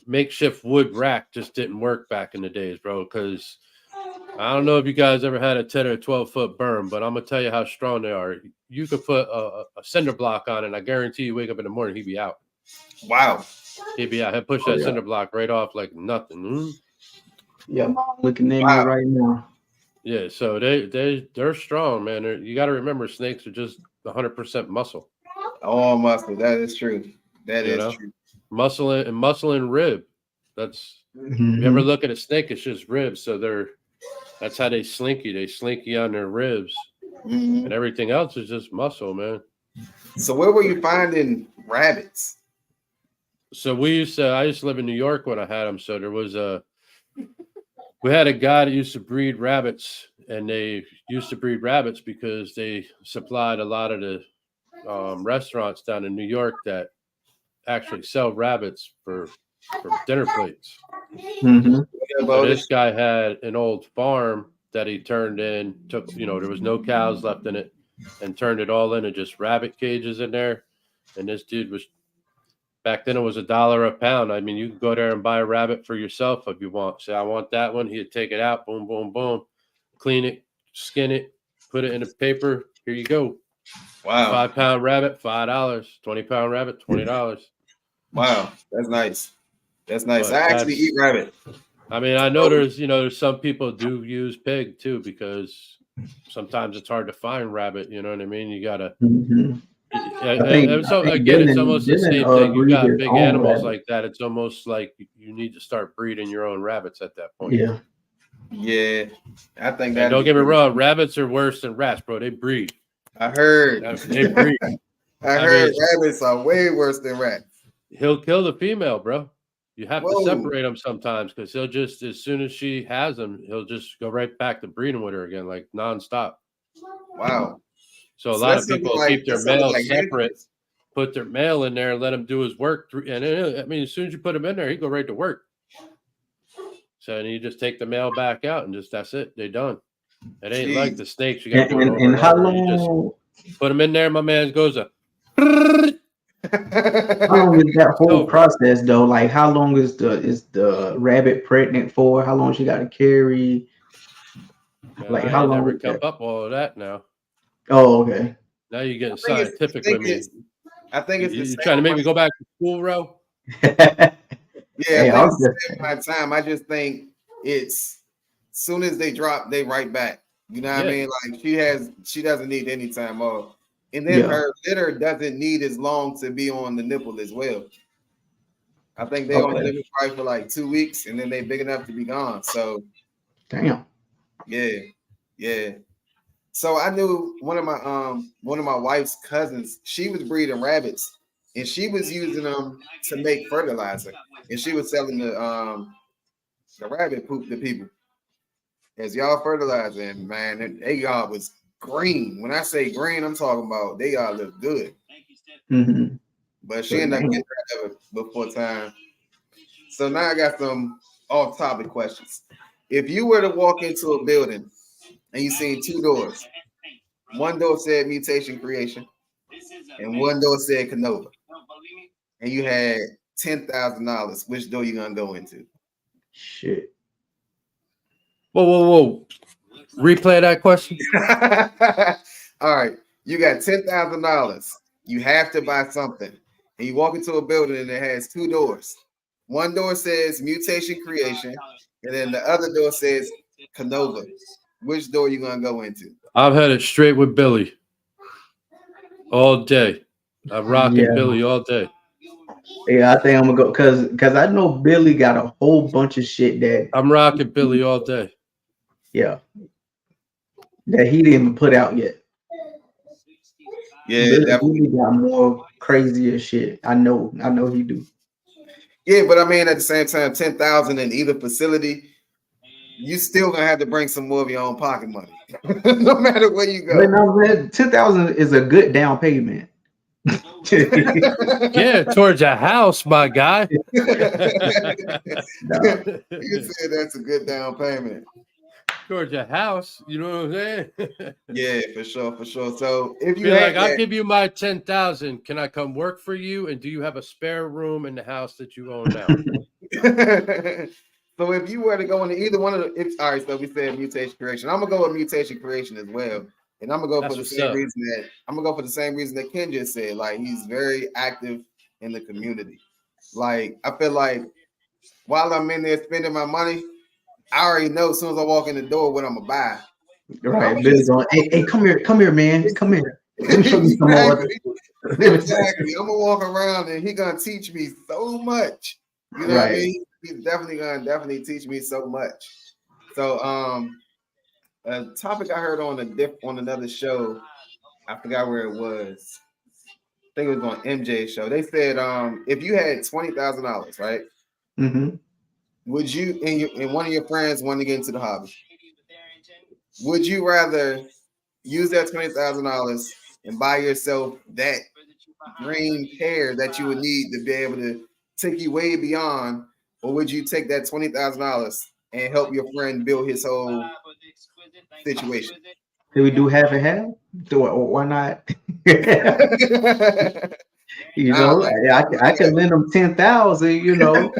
makeshift wood rack just didn't work back in the days, bro. Because I don't know if you guys ever had a 10 or 12-foot berm, but I'm gonna tell you how strong they are. You could put a cinder block on it, and I guarantee you wake up in the morning, he'd be out. Wow. He'd be out. He'd push that cinder block right off like nothing. Yeah, mom looking at me Wow. right now. Yeah, so they're strong, man. You got to remember, snakes are just 100% muscle. All muscle. That is true. That is true. Muscle and rib. That's if you ever look at a snake, it's just ribs. So that's how they slinky. They slinky on their ribs, and everything else is just muscle, man. So where were you finding rabbits? So I used to live in New York when I had them. So we had a guy that used to breed rabbits, and they used to breed rabbits because they supplied a lot of the restaurants down in New York that actually sell rabbits for dinner plates. So this guy had an old farm that he turned in, there was no cows left in it, and turned it all into just rabbit cages in there. And this dude back then it was $1 a pound. I mean, you can go there and buy a rabbit for yourself if you want. Say, I want that one. He'd take it out, boom, boom, boom, clean it, skin it, put it in a paper. Here you go. Wow. 5-pound rabbit, $5. 20-pound rabbit, $20. Wow, that's nice. That's nice. I actually eat rabbit. I mean, I know there's some people do use pig too, because sometimes it's hard to find rabbit. You know what I mean? You gotta. It's almost the same thing. You got big animals like that. It's almost like you need to start breeding your own rabbits at that point. Yeah. I think that. Don't get me wrong, rabbits are worse than rats, bro. They breed. I heard. They breed. I heard rabbits are way worse than rats. He'll kill the female, bro. You have to separate them sometimes, because he'll just, as soon as she has them, he'll just go right back to breeding with her again, like nonstop. Wow. So a lot of people keep their male separate, put their male in there and let him do his work. And I mean, as soon as you put him in there, he go right to work. So and you just take the male back out and that's it. They're done. It ain't like the snakes. You got to do it over and how over. long? You just put him in there. My man goes up. How long is that whole process though? Like, how long is the rabbit pregnant for? How long she got to carry? Like, how long? Never come up all of that now. Oh, okay. Now you're getting scientific with me. I think it's you're trying to make me go back to school, bro. Yeah, my time. I just think it's soon as they drop, they right back. You know what I mean? Like she doesn't need any time off. And then her litter doesn't need as long to be on the nipple as well. I think they only live probably for like 2 weeks, and then they big enough to be gone. So, damn. Yeah. So I knew one of my wife's cousins. She was breeding rabbits, and she was using them to make fertilizer, and she was selling the rabbit poop to people as y'all fertilizer. And man, they y'all was green. When I say green, I'm talking about they all look good. But she ended up getting rid of it before time. So now I got some off-topic questions. If you were to walk into a building and you seen 2 doors, one door said mutation creation, and one door said Canova, and you had $10,000, which door you gonna go into? Shit. Whoa. Replay that question. All right. You got $10,000. You have to buy something. And you walk into a building and it has 2 doors. One door says mutation creation, and then the other door says Canova. Which door you gonna go into? I'm headed straight with Billy all day. I'm rocking Billy all day. Yeah, I think I'm gonna go because I know Billy got a whole bunch of shit that I'm rocking Billy all day. Yeah. That he didn't even put out yet. Yeah, Billy got more crazier shit. I know he do. Yeah, but I mean at the same time, 10,000 in either facility, you still gonna have to bring some more of your own pocket money, no matter where you go. But no, 10,000 is a good down payment. Yeah, towards a house, my guy. You said that's a good down payment. towards your house. You know what I'm saying? Yeah, for sure, for sure. So if you Be had like, I'll give you my 10,000. Can I come work for you? And do you have a spare room in the house that you own now? so if you were to go into either one of the, all right. So we said mutation creation. I'm gonna go with mutation creation as well, and I'm gonna go for the same reason that Ken just said. Like he's very active in the community. Like I feel like while I'm in there spending my money, I already know as soon as I walk in the door what I'm gonna buy. Right, Billy going, hey, come here, man, come here. Let me show you some more. Exactly. I'm gonna walk around and he's gonna teach me so much. You know what I mean? He's definitely gonna teach me so much. So a topic I heard on another show, I forgot where it was. I think it was on MJ's show. They said if you had $20,000, right? Mm-hmm. Would you and one of your friends want to get into the hobby? Would you rather use that $20,000 and buy yourself that dream pair that you would need to be able to take you way beyond, or would you take that $20,000 and help your friend build his whole situation? Do we do half and half? Do it, or why not? You know, I can lend them 10,000. You know,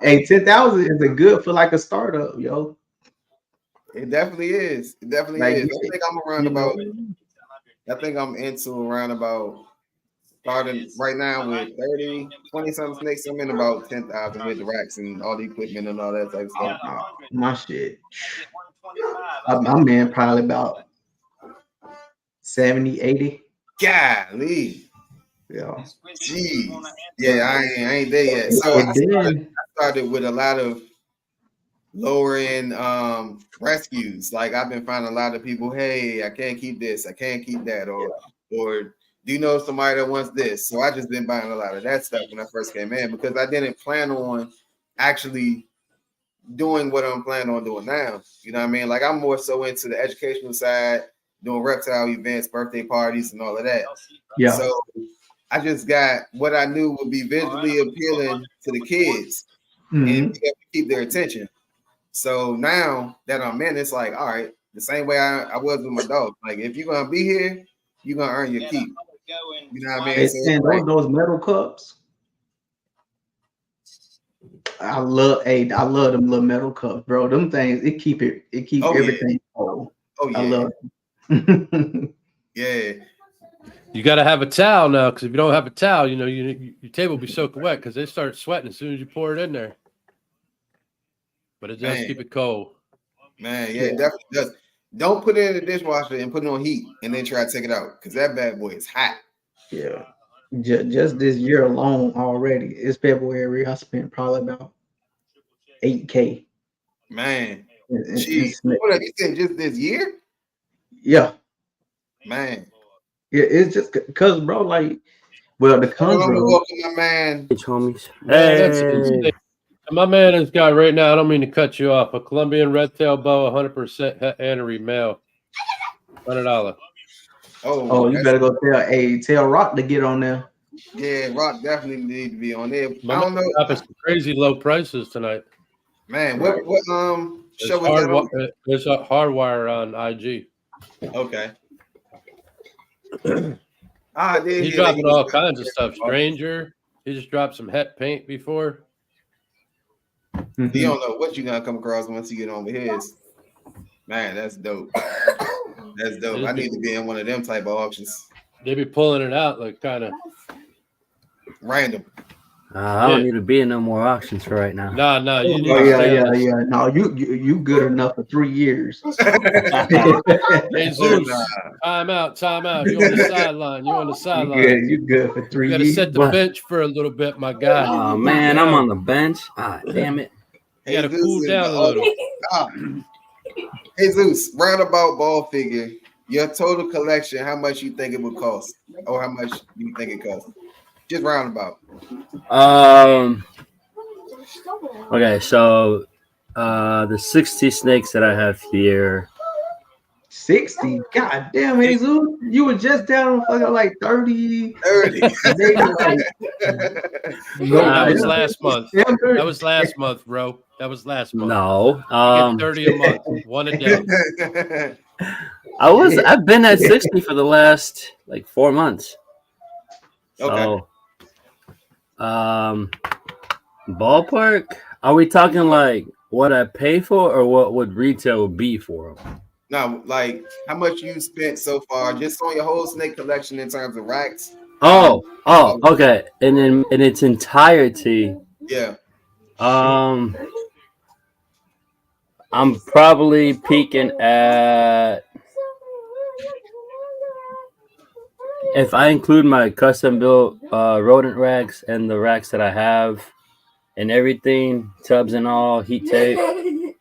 hey, 10,000 is a good for like a startup, yo. It definitely is. It definitely Like, is. I think I'm around about. I think I'm into around about starting right now with 20 something snakes. I'm in about 10,000 with the racks and all the equipment and all that type of stuff. My shit. I'm in probably about 70, 80. Golly. Yeah. Jeez. Yeah, I ain't there yet. So I started with a lot of lower end rescues. Like I've been finding a lot of people, hey, I can't keep this, I can't keep that, or do you know somebody that wants this? So I just been buying a lot of that stuff when I first came in because I didn't plan on actually doing what I'm planning on doing now. You know what I mean? Like I'm more so into the educational side, doing reptile events, birthday parties, and all of that. Yeah. So I just got what I knew would be visually appealing to the kids and be able to keep their attention. So now that I'm in, it's like, all right, the same way I was with my dog. Like if you're gonna be here, you're gonna earn your keep. You know what I mean? Hey, so those metal cups. I love them little metal cups, bro. Them things, it keep everything whole. Oh yeah. I love them. Yeah. You got to have a towel now, because if you don't have a towel, you know, your table will be soaking wet because they start sweating as soon as you pour it in there. But it does keep it cold. Man, yeah, it definitely does. Don't put it in the dishwasher and put it on heat and then try to take it out because that bad boy is hot. Yeah. Just this year alone already, it's February. I spent probably about $8K. Man, jeez. What have you said? Just this year? Yeah. Man. Yeah, it's just because, bro, like, well, the Conjuro. My man. Homies. Hey. My man has got right now, I don't mean to cut you off, a Colombian red tail boa, 100% Annery male. $100. Oh, you better go tell Rock to get on there. Yeah, Rock definitely need to be on there. I don't know. Some crazy low prices tonight. Man, what show was that on? There's a Hardwire on IG. Okay. He's dropping all kinds of stuff. Stranger. He just dropped some het paint before. You don't know what you're gonna come across once you get on with his. Man, that's dope. That's dope. I need to be in one of them type of auctions. They be pulling it out like kind of random. I don't need to be in no more auctions for right now. No. You need yeah. No, you good enough for 3 years. Hey Zeus, time out. You on the sideline. You good for 3 years. You got to set the bench for a little bit, my guy. Oh man, I'm on the bench. Ah, damn it. You got to cool down a little. Hey Zeus, roundabout ball figure. Your total collection, how much you think it would cost, or how much you think it costs? Just roundabout. Okay, so the 60 snakes that I have here. 60? God damn, Jesus. You were just down fucking like 30. 30. That was last month. That was last month, bro. That was last month. No. I get 30 a month, one a day. I've been at 60 for the last like 4 months. Okay. So, ballpark. Are we talking like what I pay for, or what would retail be for them? Now, like how much you spent so far just on your whole snake collection in terms of racks? Okay. And in its entirety, Yeah. I'm probably peaking at, if I include my custom built rodent racks and the racks that I have and everything, tubs and all, heat tape,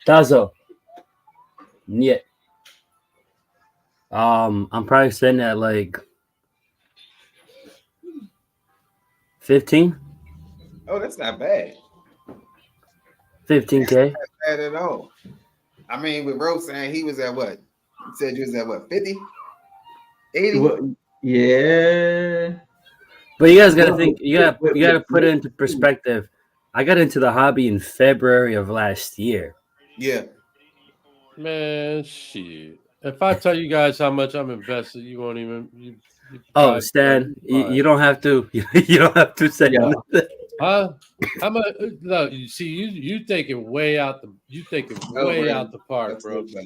Tazo. Yeah. I'm probably sitting at like 15. Oh, that's not bad. 15K. Not bad at all. I mean, with Rose saying he was at what? You said you was at what, 50? 80? Well, yeah. But you guys gotta think, you gotta put it into perspective. I got into the hobby in February of last year. Yeah. Man, shit. If I tell you guys how much I'm invested, you won't even. You Oh, probably Stan, won't. you don't have to. You don't have to say Yeah. anything. Huh? How much? No, you see, you take it way out the. You take it way out the park, That's bro. good,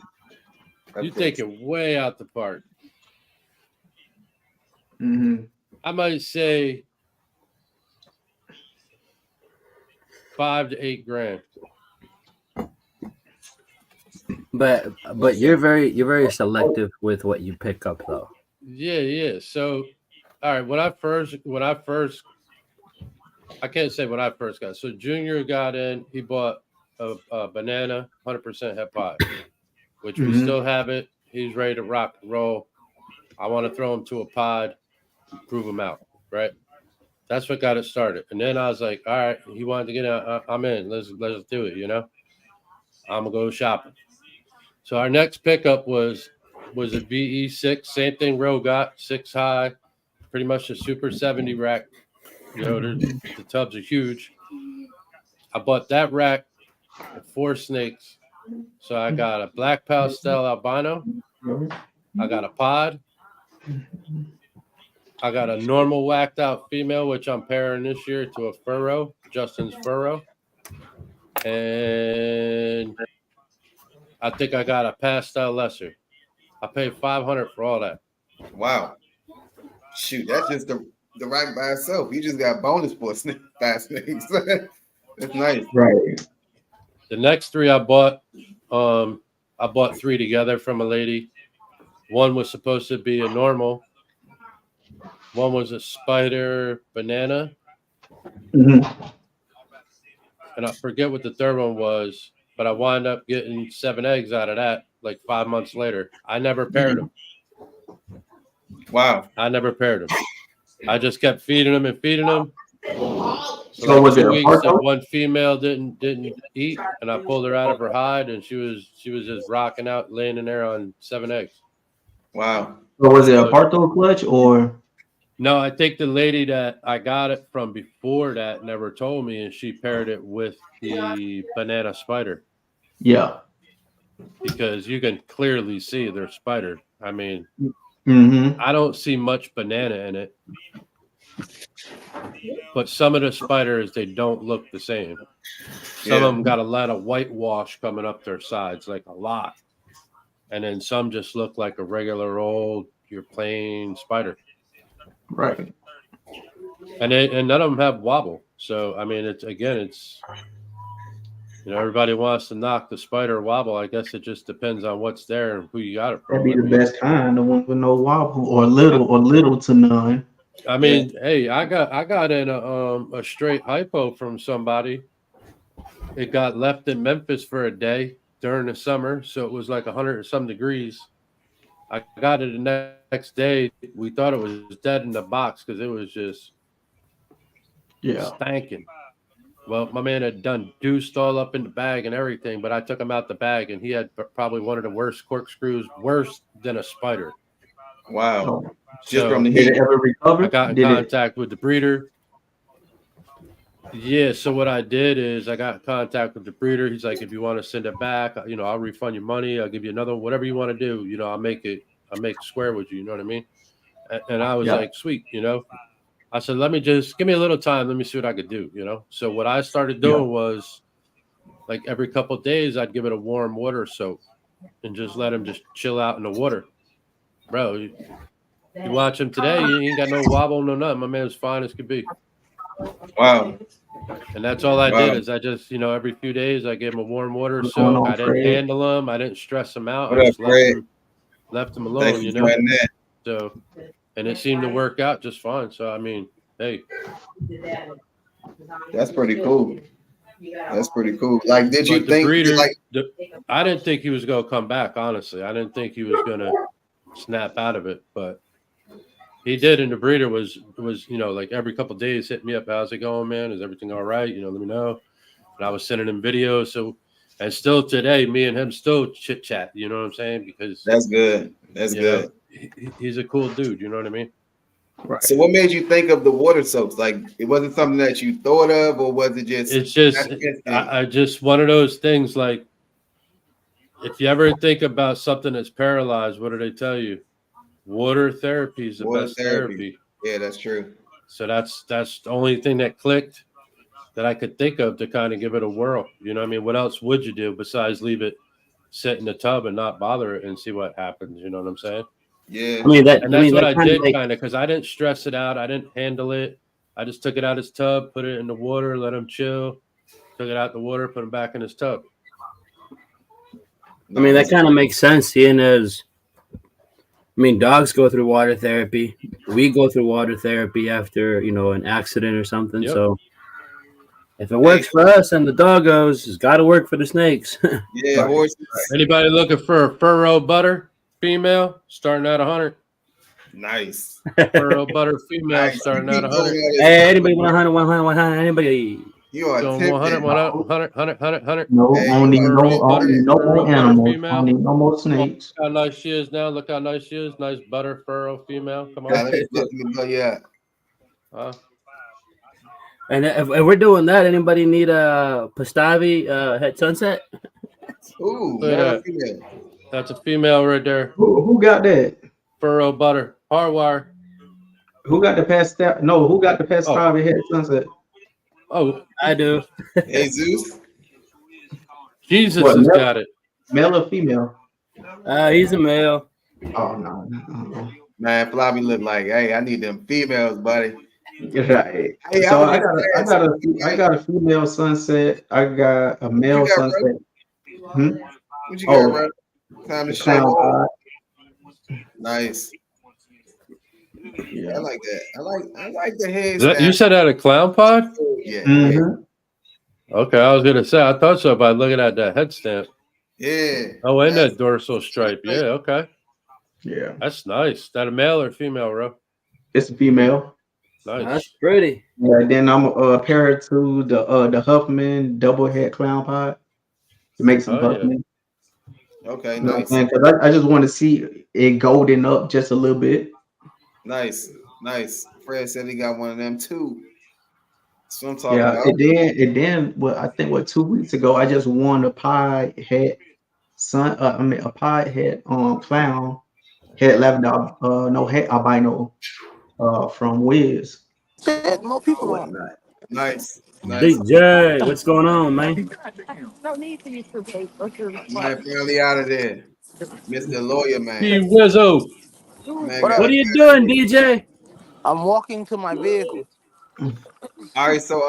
You take it way out the park. Mm-hmm. I might say $5 to $8 grand. But you're very selective with what you pick up, though. Yeah. So, all right. When I first, I can't say when I first got. So Junior got in. He bought a banana, 100% het pie, which we Mhm. still have it. He's ready to rock and roll. I want to throw him to a pod, and prove him out. Right. That's what got it started. And then I was like, all right, he wanted to get out. I'm in. Let's do it. I'm gonna go shopping. So our next pickup was a VE6, same thing Ro got, 6 high, pretty much a Super 70 rack. The tubs are huge. I bought that rack with 4 snakes. So I got a black pastel albino. I got a pod. I got a normal whacked out female, which I'm pairing this year to a furrow, Justin's furrow. And I think I got a pastel lesser. I paid $500 for all that. Wow. Shoot, that's just the rack by itself. You just got bonus for fast snakes. That's nice. Right. The next 3 I bought 3 together from a lady. One was supposed to be a normal. One was a spider banana. Mm-hmm. And I forget what the third one was, but I wound up getting 7 eggs out of that like 5 months later. I never paired them. Wow. I never paired them. I just kept feeding them. So Like was it 2 a weeks, parto? one female didn't eat, and I pulled her out of her hide, and she was just rocking out, laying in there on 7 eggs. Wow. Or was it a parto clutch or? No, I think the lady that I got it from before that never told me, and she paired it with the banana spider. Yeah. Because you can clearly see they're spider. I mean, Mm-hmm. I don't see much banana in it. But some of the spiders, they don't look the same. Some of them got a lot of whitewash coming up their sides, like a lot. And then some just look like a regular old, your plain spider. Right. And none of them have wobble. So, I mean, it's everybody wants to knock the spider wobble. I guess it just depends on what's there and who you got it from. That'd be the best kind, the one with no wobble or little to none. I mean, hey, I got in a straight hypo from somebody. It got left in Memphis for a day during the summer, so it was like 100 or some degrees. I got it the next day. We thought it was dead in the box because it was just stanking. Well, my man had done deuced all up in the bag and everything, but I took him out the bag, and he had probably one of the worst corkscrews, worse than a spider. Wow. Just from the heat. Did it ever recover? I got in contact with the breeder. Yeah, so what I did is I got in contact with the breeder. He's like, if you want to send it back, I'll refund you money. I'll give you another, whatever you want to do. I'll make square with you. You know what I mean? And I was Yeah. like, sweet. I said, let me just give me a little time. Let me see what I could do. So what I started doing was like every couple of days, I'd give it a warm water soak and just let him just chill out in the water, bro. You watch him today, he ain't got no wobble, no nothing. My man's fine as could be. Wow. And that's all I Wow. did is I just, every few days I gave him a warm water What's going soak. on, I didn't Fred? handle him. I didn't stress him out. What I up, just Fred? left him Thanks alone, for joining that. So, and it seemed to work out just fine. So, I mean, hey, That's pretty cool. That's pretty cool. Like, did you but the think breeder, like I didn't think he was going to come back, honestly. I didn't think he was going to snap out of it, but he did. And the breeder was, like every couple of days hit me up. How's it going, man? Is everything all right? Let me know. And I was sending him videos. So, and still today, me and him still chit chat, you know what I'm saying? Because that's good. That's good. He's a cool dude. You know what I mean? Right. So what made you think of the water soaps? Like, it wasn't something that you thought of, or was it just It's just, I just one of those things. Like, if you ever think about something that's paralyzed, what do they tell you? Water therapy is the best therapy. Yeah, that's true. So that's the only thing that clicked that I could think of to kind of give it a whirl. You know what I mean? What else would you do besides leave it sit in the tub and not bother it and see what happens? You know what I'm saying? Yeah. That's what I did kind of, because I didn't stress it out. I didn't handle it. I just took it out of his tub, put it in the water, let him chill, took it out the water, put him back in his tub. I mean, that kind of makes sense, seeing as, dogs go through water therapy. We go through water therapy after, an accident or something. Yep. So if it works for us and the doggos, it's got to work for the snakes. Yeah, horses. Anybody looking for a furrow butter female starting at 100? Nice. Furrow butter female starting at 100. Hey, anybody 100, anybody? You are Going 100, 100. No, Hey, I don't need no more animals. Female. I don't need no more snakes. Look how nice she is now. Look how nice she is. Nice butter furrow female. Come on. let me go, yeah. And if we're doing that, anybody need a Pastavi het sunset? Ooh, Look at that. That's a female right there. Who got that? Furrow butter. Hardwire. Who got the Pastavi? No, who got the Pastavi head sunset? Oh, I do. Hey, Zeus. Jesus What, has male? got it. Male or female? He's a male. Oh no. Man, Flavi look like, hey, I need them females, buddy. Right. Hey, So I got a female sunset. I got a male sunset. What you got, bro? Time to show off. Nice. Yeah, I like that. I like the head. You said that a clown pod? Yeah. Mm-hmm. Okay, I was gonna say I thought so by looking at that head stamp. Yeah. Oh, and that dorsal stripe. Yeah, okay. Yeah. That's nice. That a male or female, bro? It's a female. Nice. That's pretty. Yeah, then I'm pair it to the Huffman double head clown pod to make some Huffman. Yeah. Okay, you know nice. Because I just want to see it golden up just a little bit. Nice. Fred said he got one of them too. So I'm talking about. And then well, I think 2 weeks ago I just won a pie head a pie head clown head lavender head albino from Wiz. More people on. Nice. DJ, what's going on, man? No need for you to pay. Man, finally out of there. Mr. Lawyer, man. Hey, Wizzo. Man, what are you doing, DJ? I'm walking to my vehicle. All right, so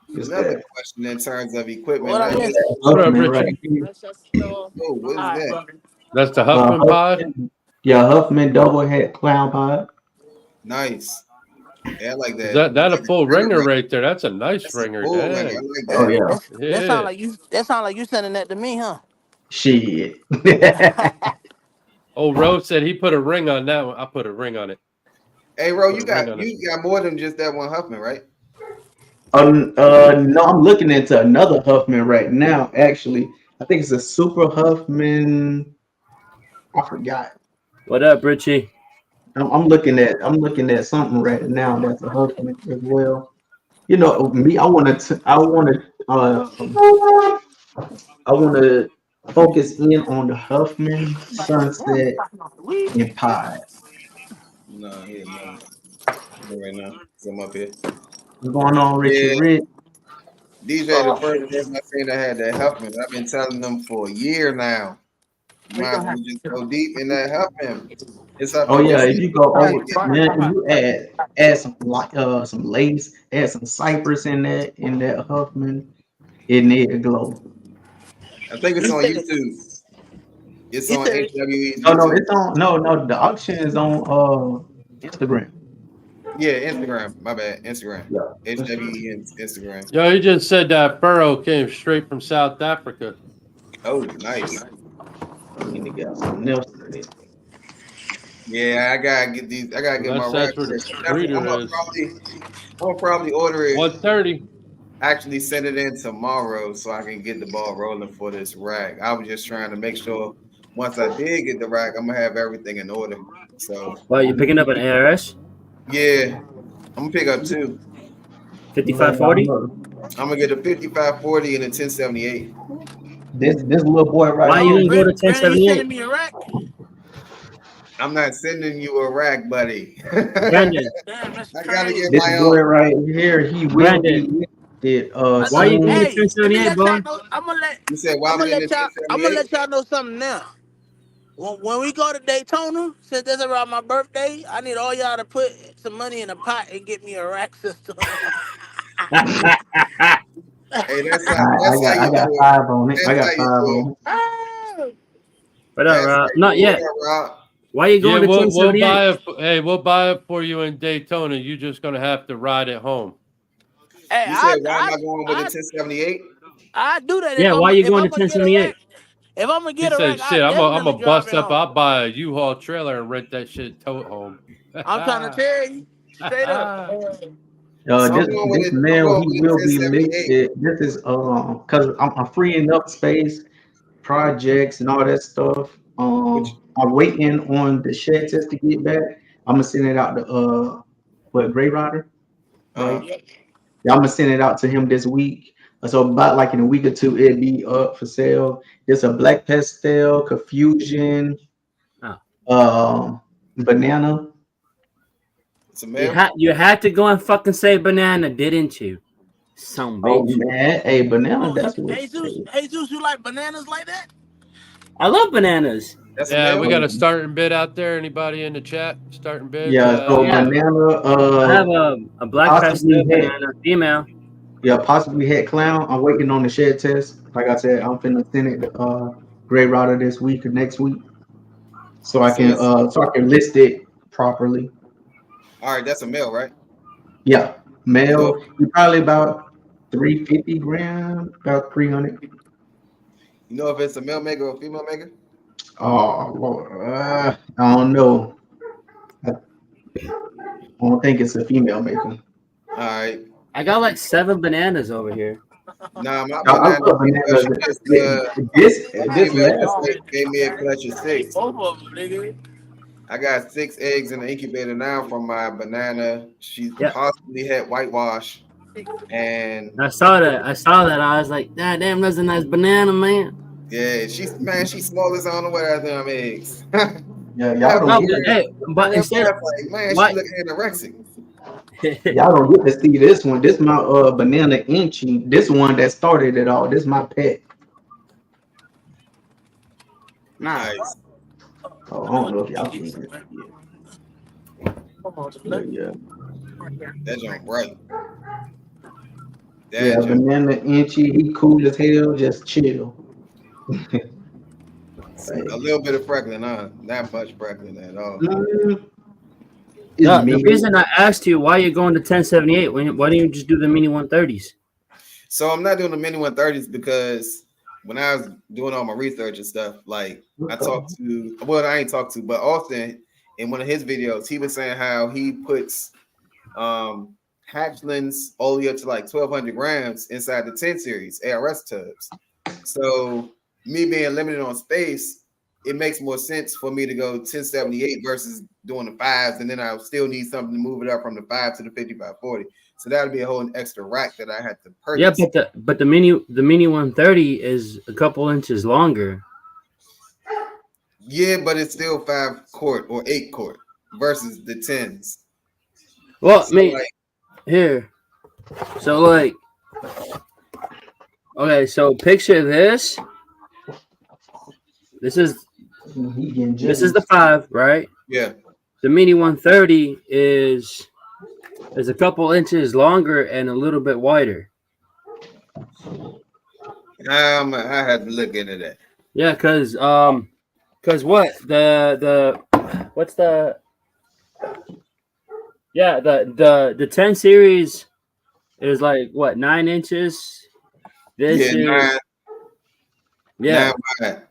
another question in terms of equipment. What I missed? What up, Richard? Oh, what is that? That's the Huffman pod? Yeah, Huffman double head clown pod. Nice. Yeah, I like that. That a full ringer right there. That's a nice ringer. I like that. Oh yeah. That sound like you. That sound like you sending that to me, huh? Shit. Oh, Rose said he put a ring on that one. I put a ring on it. Hey, Ro, you got more than just that one Huffman, right? No, I'm looking into another Huffman right now. Actually, I think it's a Super Huffman. I forgot. What up, Richie? I'm looking at something right now that's a Huffman as well. You know me. I want to focus in on the Huffman, Sunset, and Pie. No, here, no. Right now, so I'm up here. What's going on, Richard? Yeah, Rich? DJ, the first person I seen that had that Huffman. I've been telling them for a year now. You might as well just go deep in that Huffman. It's Oh Huffman. yeah, It's if you go Hey, over, man, if you add some lace, add some cypress in that Huffman, it need to glow. I think it's you on said YouTube. It's you on said HWE's Oh no, YouTube. it's on. No, the auction is on Instagram. Yeah, Instagram. My bad. Instagram. Yeah. HWE and Instagram. Yo, he just said that burro came straight from South Africa. Oh, nice. And it got some Nelson in it. Yeah, I gotta get these. I gotta get my Unless rack. that's where the I'm breeder gonna is. probably order it. 130. Actually, send it in tomorrow so I can get the ball rolling for this rack. I was just trying to make sure once I did get the rack, I'm gonna have everything in order. So Well, you picking up an ARS yeah, I'm gonna pick up two. 5540? I'm gonna get a 5540 and a 1078. This little boy right Why you here. gonna go to Brandon, you 1078? sending me a rack? I'm not sending you a rack, buddy. Brandon, Damn, that's I gotta crazy. get This my boy own. right here, he will Brandon, be listed why you going to soon. Hey, let me 1078, let y'all boy? know. You said why I'm getting the I'm gonna 1078? let y'all know something now. When we go to Daytona, since that's around my birthday, I need all y'all to put some money in a pot and get me a rack system. Hey, that's how I you got do it. five on it. I That's how got you five do it. on it. Ah, What up, That's how Rob? you Not do it. yet. What up, Rob? Why you Yeah, going to we'll 1078? buy it. Hey, we'll buy it for you in Daytona. You're just gonna have to ride it home. hey, You said why am I going with the I 1078? I do that Yeah, why you if going I'm to gonna get a 1078? rack. If I'm gonna He get a said, rack, I "Shit, I'm a definitely drive bust it up. home. I'll buy a U-Haul trailer and rent that shit tote home." I'm trying to tell you straight up. So This I'm male, going he with will the be 1078. listed. This is because I'm freeing up space, projects, and all that stuff. Which I'm waiting on the shed test to get back. I'm gonna send it out to Gray Rider, right? uh Yeah, I'm gonna send it out to him this week. So about like in a week or two, it'll be up for sale. There's a black pastel, confusion, Oh. banana. it's a male. You had to go and fucking say banana, didn't you? Some Oh bitch. man, hey, banana, Oh, that's what. Jesus, you like bananas like that? I love bananas. That's a Yeah, we male. got a starting bid out there. Anybody in the chat? Starting bids. Yeah, so Yeah. banana, I have a black possibly pastel head, banana, female. yeah, possibly head clown. I'm waiting on the shed test. Like I said, I'm finna send it to Gray Router this week or next week, So it's so I can list it properly. all right. That's a male, right? Yeah, You know, male, he probably about 350 grams, about 300. if it's a male maker or a female maker. Oh Lord, I don't know. I don't think it's a female maker. All right. I got like 7 bananas over here. Nah, my I banana. love bananas. She just This my this female last. just gave me a clutch of 6. Both of them, nigga. I got 6 eggs in the incubator now from my banana. She Yeah. possibly had whitewash, and I saw that. I was like, God damn, that's a nice banana, man. yeah, she's small as I don't know what other damn eggs. Yeah, Yeah, y'all No, don't but get hey, but instead of like, man, what? she look anorexic. y'all don't get to see this one. This my banana inchi. This one that started it all. This my pet. Nah. Nice. Oh, I don't know if y'all can see it. Yeah. That jump bright. Yeah, That jump. banana inchi. He cool as hell. Just chill. A little bit of freckling, huh? Not much freckling at all. It's No, the me. reason I asked you why you're going to 1078, why don't you just do the mini 130s? So I'm not doing the mini 130s because when I was doing all my research and stuff, like I ain't talked to, but Austin in one of his videos, he was saying how he puts hatchlings all the way up to like 1,200 grams inside the 10 series ARS tubs. So me being limited on space, it makes more sense for me to go 1078 versus doing the 5s, and then I still need something to move it up from the 5 to the 5540. So that would be a whole extra rack that I had to purchase. Yeah, but the mini 130 is a couple inches longer. Yeah, but it's still 5 quart or 8 quart versus the 10s. Well, So, I mean, like, here. So like, okay, so picture this. This is the 5, right? yeah. The mini 130 is a couple inches longer and a little bit wider. I had to look into that. Yeah, cause what the what's the yeah the 10 series is like what 9 inches. This Yeah, is yeah. 9 wide.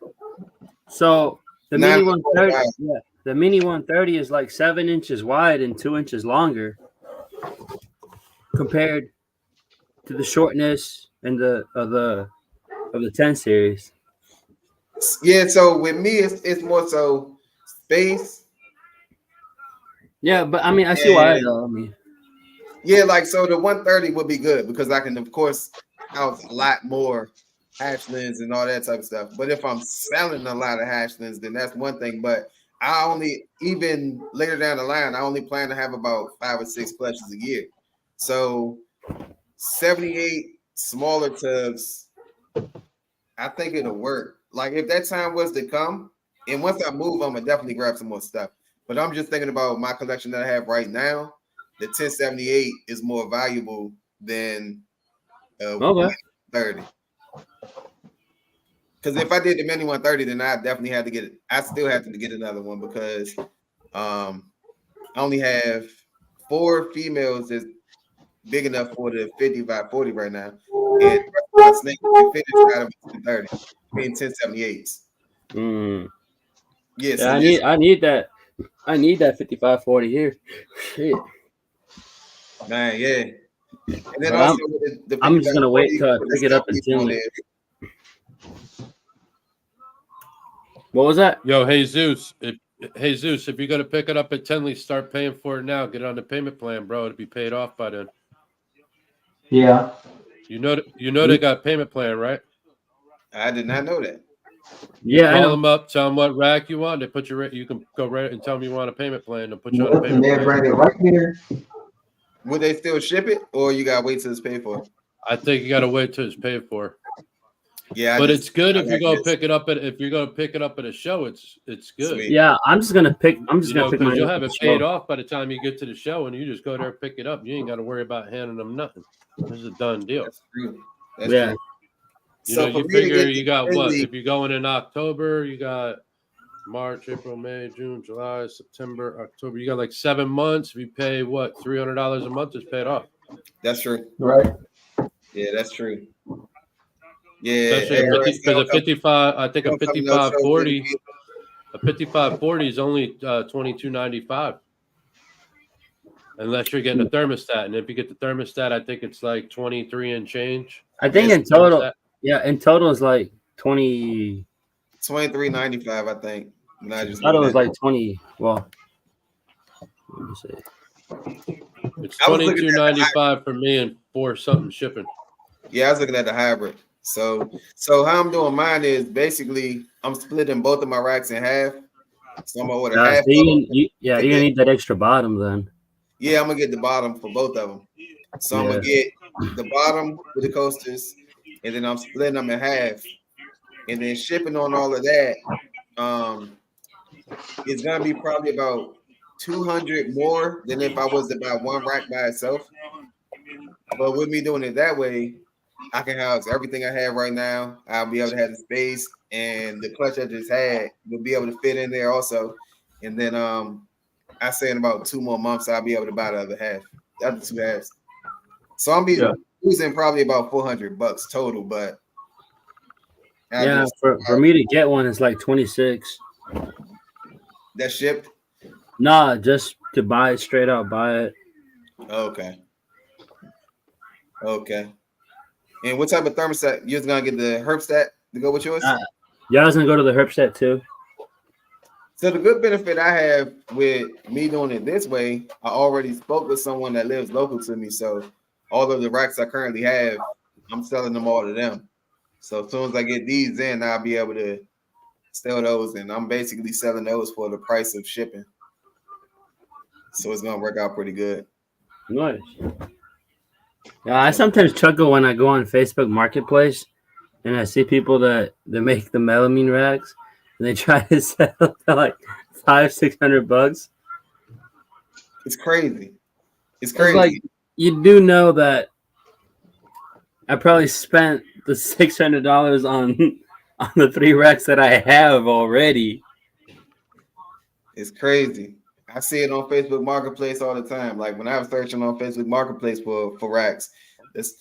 So the 9 mini and 130, wide. yeah, the mini 130 is like 7 inches wide and 2 inches longer compared to the shortness and the of the 10 series. Yeah, so with me, it's more so space. Yeah, but I mean, I see why And though. I mean, yeah, like so the 130 would be good because I can of course house a lot more hatchlings and all that type of stuff. But if I'm selling a lot of hatchlings, then that's one thing. But I only even later down the line, I only plan to have about 5 or 6 clutches a year. So 78 smaller tubs, I think it'll work. Like if that time was to come, and once I move, I'm gonna definitely grab some more stuff. But I'm just thinking about my collection that I have right now. The 1078 is more valuable than okay. 30. Because if I did the mini 130, then I definitely had to get it. I still have to get another one because I only have 4 females that's big enough for the 50 by 40 right now. And my snake can fit inside of a 1030. I mean 1078s. Yeah, so Yeah, I need that 5540 here. Shit. man, yeah. And then But also with the I'm just gonna wait 5540 till I with the pick it up step in people on Tinley. there. What was that? Yo, Jesus, if you're gonna pick it up at Tenley, start paying for it now. Get on the payment plan, bro. It'll be paid off by then. Yeah. You know they got payment plan, right? I did not know that. Yeah, I Call know. them up, tell them what rack you want. They put you can go right and tell them you want a payment plan. They'll put you on a And payment they plan. bring it right here. Would they still ship it, or you gotta wait till it's paid for? I think you gotta wait till it's paid for. Yeah, But it's good if like you're gonna this. pick it up if you're gonna pick it up at a show. It's good. Sweet. Yeah, I'm just gonna pick Because mine you'll up. have it paid off by the time you get to the show, and you just go there and pick it up. You ain't got to worry about handing them nothing. This is a done deal. That's true. That's Yeah. true. You So know, for you me to figure get you to got what? Tinley, If you're going in October, you got March, April, May, June, July, September, October. You got like 7 months. If you pay what, $300 a month, is paid off. that's true. Right. Yeah, that's true. Yeah, Especially because a 55, I think a 5540, a 5540 is only $22.95. Unless you're getting a thermostat, and if you get the thermostat, I think it's like 23 and change. I think in total, in total is like 20. $23.95, I think. And I just I thought it was like 20. Well, let me see. It's I was looking at the $22.95 for me and 4 something shipping. Yeah, I was looking at the hybrid. So how I'm doing mine is basically I'm splitting both of my racks in half. So I'm gonna order half. So you're gonna need that extra bottom then. Yeah, I'm gonna get the bottom for both of them. So I'm gonna get the bottom with the coasters, and then I'm splitting them in half, and then shipping on all of that. It's gonna be probably about 200 more than if I was to buy one rack by itself. But with me doing it that way, I can house everything I have right now. I'll be able to have the space, and the clutch I just had will be able to fit in there also. And then I say in about 2 more months I'll be able to buy the other half, the other 2 halves. So I'm be losing probably about $400 total, but for me to get one, it's like 26. That shipped? Nah, just to buy it straight out, buy it. Okay. And what type of thermostat? You're gonna get the Herbstat to go with yours? Yeah, I was gonna go to the Herbstat too. So the good benefit I have with me doing it this way, I already spoke with someone that lives local to me. So all of the racks I currently have, I'm selling them all to them. So as soon as I get these in, I'll be able to sell those, and I'm basically selling those for the price of shipping. So it's gonna work out pretty good. Nice. Yeah, I sometimes chuckle when I go on Facebook Marketplace and I see people that make the melamine racks and they try to sell for like $500-600. It's crazy. It's It's crazy. like you do know that I probably spent the $600 on the 3 racks that I have already. It's crazy. I see it on Facebook Marketplace all the time. Like when I was searching on Facebook Marketplace for racks, that's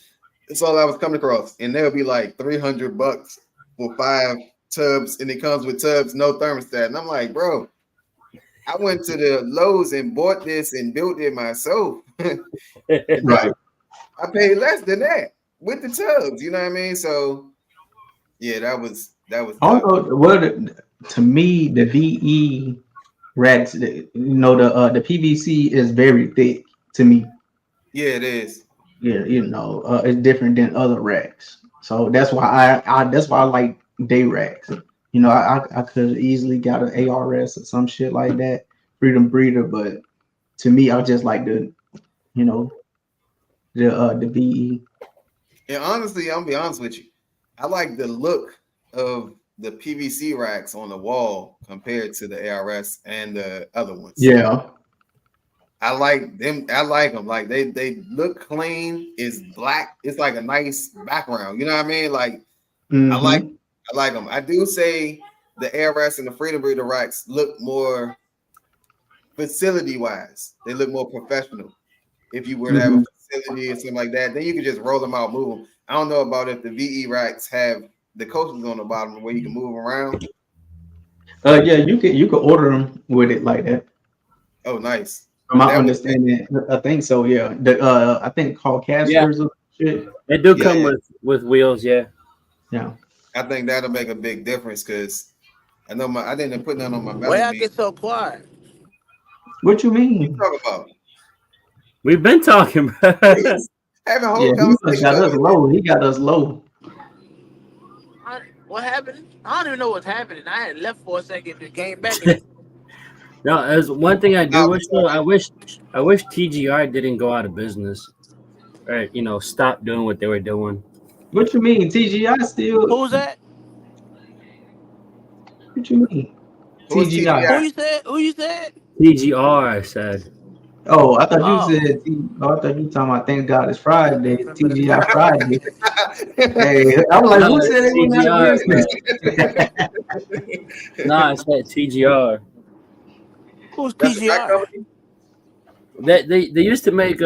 all I was coming across. And they'll be like $300 for 5 tubs, and it comes with tubs, no thermostat. And I'm like, bro, I went to the Lowe's and bought this and built it myself. Right. I paid less than that with the tubs. You know what I mean? So yeah, that was. I don't know what to me the VE racks. The PVC is very thick to me. Yeah, it is. Yeah, it's different than other racks. So that's why I like day racks. I could easily got an ARS or some shit like that, Freedom Breeder, but to me, I just like the VE. And honestly, I'm gonna be honest with you. I like the look of the PVC racks on the wall compared to the ARS and the other ones. Yeah. I like them. I like them. Like they look clean. It's black. It's like a nice background. You know what I mean? Like Mm-hmm. I like them. I do say the ARS and the Freedom Breeder racks look more facility wise. They look more professional. If you were to have a facility or something like that, then you can just roll them out, move them. I don't know about if the VE racks have the coasters on the bottom where you can move them around. Yeah, you could order them with it like that. Oh, nice. From my understanding, I think so. Yeah, I think called casters or shit. They do come with wheels. Yeah. Yeah. I think that'll make a big difference because I know I didn't put none on my belly. Why I get so quiet? What you mean? What you talking about? We've been talking, bro. Having a whole conversation. He got us low. He got us low. What happened? I don't even know what's happening. I had left for a second and came back. No, there's one thing I do wish though. I wish TGR didn't go out of business, or stop doing what they were doing. What you mean? TGI still? Who's that? What you mean? TGI. Who you said? TGR, I said. Oh, I thought you said. I thought you talking about Thank God It's Friday. TGI Friday. Hey, I was like, who said it was not business? No, I said TGR. Who's TGR? They used to make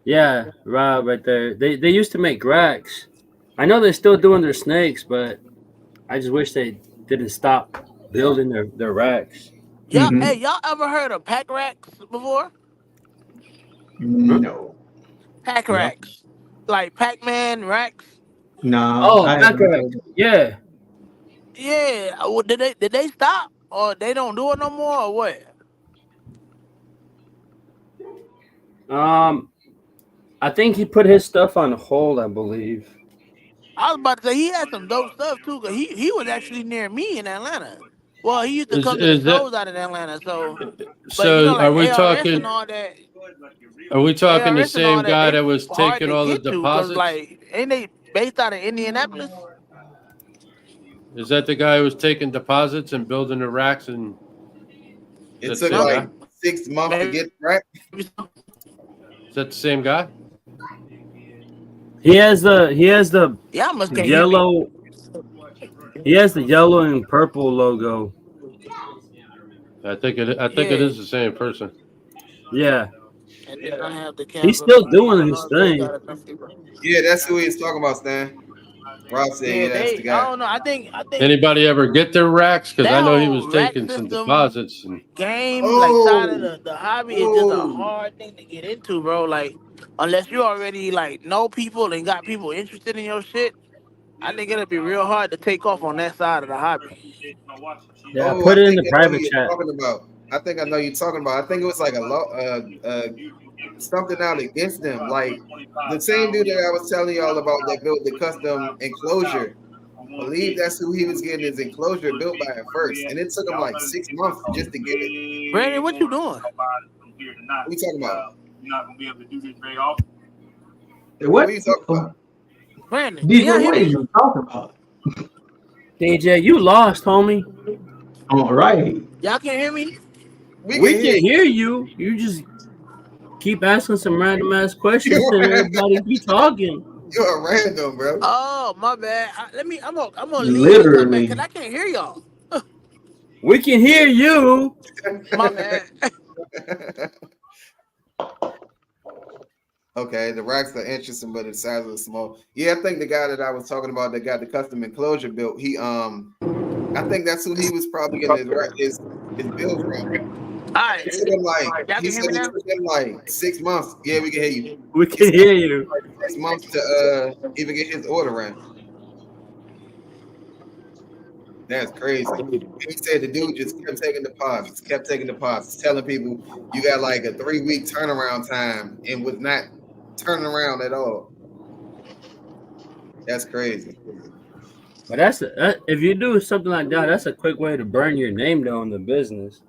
yeah, Rob right there. They used to make racks. I know they're still doing their snakes, but I just wish they didn't stop building their racks. Yeah, hey, y'all ever heard of pack racks before? No. Pack racks, like Pac-Man racks. No. Oh, pack racks. Yeah. Yeah. Well, did they stop or they don't do it no more or what? I think he put his stuff on hold, I believe. I was about to say he had some dope stuff too, cause he was actually near me in Atlanta. Well, he used to come to the shows out in Atlanta, so. So are we ARS talking? And all that, Are we talking the ARS and all same guy they that was hard taking to all the get to, 'cause, deposits? like, ain't they based out of Indianapolis? Is that the guy who was taking deposits and building the racks? And it took like 6 months to get the rack. Is that the same guy? He has the Yeah, I must get yellow. He has the yellow and purple logo. I think it is the same person. Yeah. And then I have the He's still doing his thing. Yeah, that's who he's talking about, Stan. Rob said that's the guy. I don't know. I think Anybody ever get their racks? Because I know he was rack taking some system deposits. And game like side of the hobby is just a hard thing to get into, bro. Like unless you already like know people and got people interested in your shit, I think it'll be real hard to take off on that side of the hobby. Yeah, Oh, put I it in think the I know who private you're chat. talking about. I think I know you're talking about. I think it was like a law, something out against them. Like the same dude that I was telling y'all about that built the custom enclosure. I believe that's who he was getting his enclosure built by at first, and it took him like 6 months just to get it. Brandon, what you doing? What you talking about? What? What are you talking about? Brandon, can y'all DJ, hear what are me? you talking about? DJ, you lost, homie. All right. Y'all can hear me? We We can hear can you. hear you. You just keep asking some random ass questions and You're, everybody be talking. you're random, bro. Oh, my bad. I'm gonna leave and come back because Literally. I can't hear y'all. We can hear you. My bad. Okay, the racks are interesting, but the size is small. Yeah, I think the guy that I was talking about that got the custom enclosure built, I think that's who he was probably getting his build from. All right. It took him like Y'all he can hear said me it now? took him like 6 months. Yeah, we can hear you. We He can said hear you. 6 months to even get his order in. That's crazy. He said the dude just kept taking deposits, telling people you got like a 3-week turnaround time and was not turning around at all. That's crazy. But if you do something like that, that's a quick way to burn your name down in the business.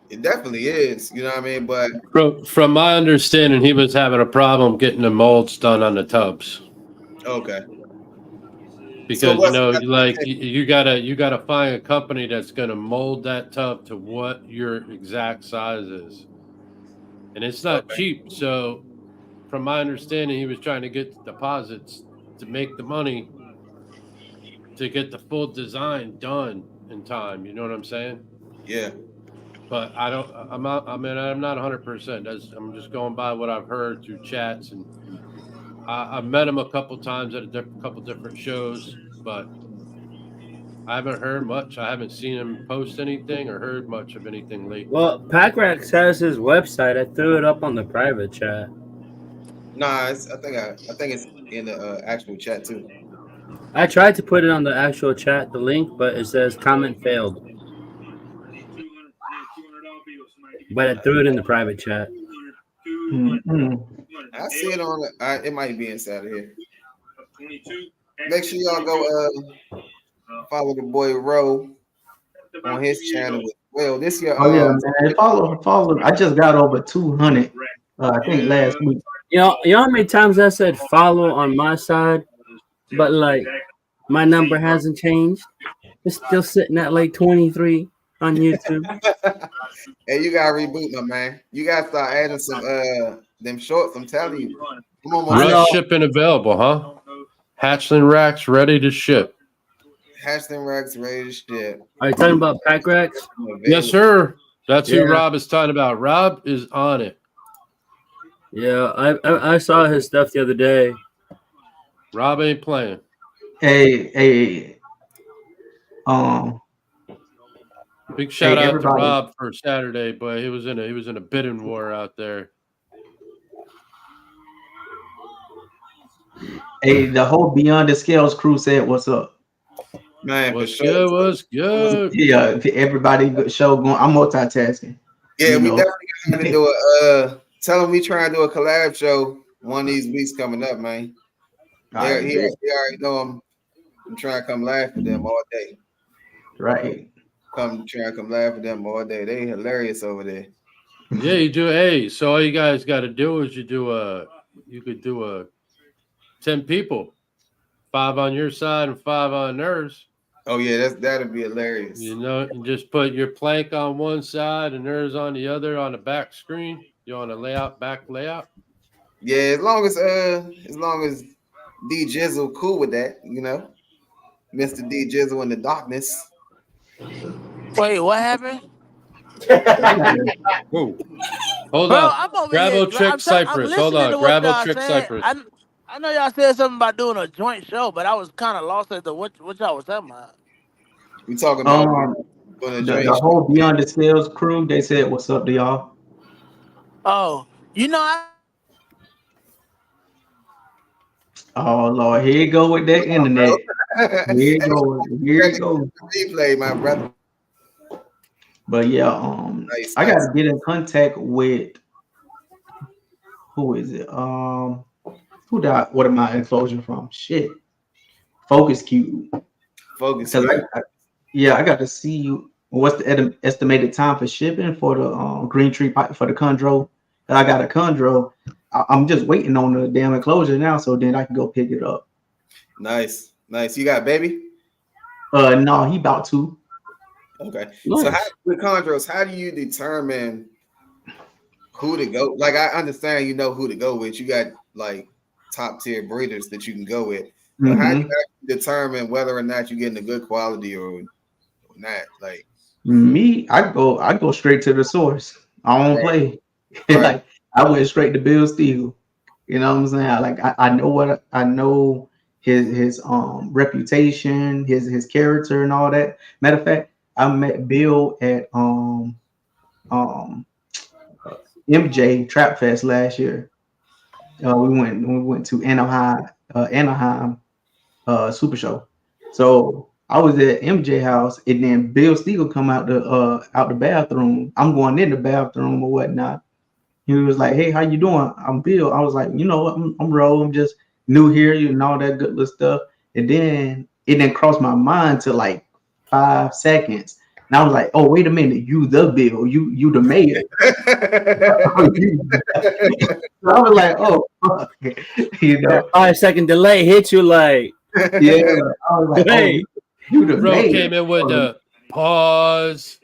It definitely is, you know what I mean? But From my understanding, he was having a problem getting the molds done on the tubs okay. So because what's like you gotta find a company that's gonna mold that tub to what your exact size is, and it's not okay. cheap. So, from my understanding, he was trying to get the deposits to make the money to get the full design done in time. You know what I'm saying? Yeah. But I don't. I'm not. I mean, I'm not 100%. I'm just going by what I've heard through chats, and I've met him a couple times at a couple different shows, but I haven't heard much. I haven't seen him post anything or heard much of anything lately. Well, Packrax has his website. I threw it up on the private chat. Nah, I think it's in the actual chat too. I tried to put it on the actual chat, the link, but it says comment failed. But I threw it in the private chat. Mm-mm. I see it on it might be inside of here. Make sure y'all go follow the boy Ro on his channel as well. This year, Oh yeah, man. Follow. I just got over 200. I think last week. You know how many times I said follow on my side, but like my number hasn't changed. It's still sitting at like 23 on YouTube. hey, you gotta reboot, my man. You gotta start adding some them shorts. I'm telling you. I'm almost I Rush know. shipping available, huh? Hatchling racks ready to ship. Hatchling racks ready to ship. Are you talking about Packrax? Yes, sir. That's who Yeah. Rob is talking about. Rob is on it. Yeah, I saw his stuff the other day. Rob ain't playing. Hey, Big shout out to everybody. Rob for Saturday, but he was in a bidding war out there. Hey, the whole Beyond the Scales crew said, "What's up?" Man, for What's sure. good? What's good? Yeah, everybody good show going. I'm multitasking. Yeah, we know. definitely got to do tell them we try and do a collab show one of these weeks coming up, man. He already know I'm trying to come laugh with them all day. Right. Come laugh with them all day. They hilarious over there. Yeah, you do. Hey, so all you guys got to do is you could do a 10 people, 5 on your side and 5 on theirs. Oh yeah, that'd be hilarious. You know, and just put your plank on one side and theirs on the other on the back screen. You on a back layout. Yeah, as long as D Jizzle cool with that, you know, Mr. D Jizzle in the darkness. Wait, what happened? Whoa. Hold Bro, on. I'm over Grab here. a trick I'm cypress. Hold listening on. to what Grab a y'all trick saying. cypress. I know y'all said something about doing a joint show, but I was kind of lost as to what y'all was talking about. We talking about the whole Beyond the Scales crew. They said, "What's up to y'all?" Oh, you know, Oh Lord, here you go with that internet. Here you go. Here you go. Replay, my brother. But yeah, Nice, I nice. gotta get in contact with who is it? Who did I order my enclosure from? Shit, Focus Cube. Focus Because you. yeah, I got to see what's the estimated time for shipping for the green tree pipe for the chondro. And I got a chondro. I'm just waiting on the damn enclosure now, so then I can go pick it up. Nice, nice. You got a baby? No, he about to. Okay. So how Nice. with chondros, how do you determine who to go? Like I understand you know who to go with. You got like top tier breeders that you can go with. But how do you Hmm. actually determine whether or not you're getting a good quality or not? Like Me, I go straight to the source. I don't right, play. right. Like I went straight to Bill Steele. You know what I'm saying? Like I know what I know his reputation, his character and all that. Matter of fact, I met Bill at um MJ Trap Fest last year. We went to Anaheim Super Show. So I was at MJ house, and then Bill Steele come out the bathroom. I'm going in the bathroom or whatnot. He was like, "Hey, how you doing?" I'm Bill. I was like, "You know what? I'm Ro. I'm just new here, and all that good little stuff." And then it didn't cross my mind to like 5 seconds. And I was like, "Oh, wait a minute, you the Bill, you the mayor." So I was like, "Oh, fuck," you That know? 5 second delay hit you like, Yeah, I was like, "Oh, wait. you the Bro mayor." came in with the pause.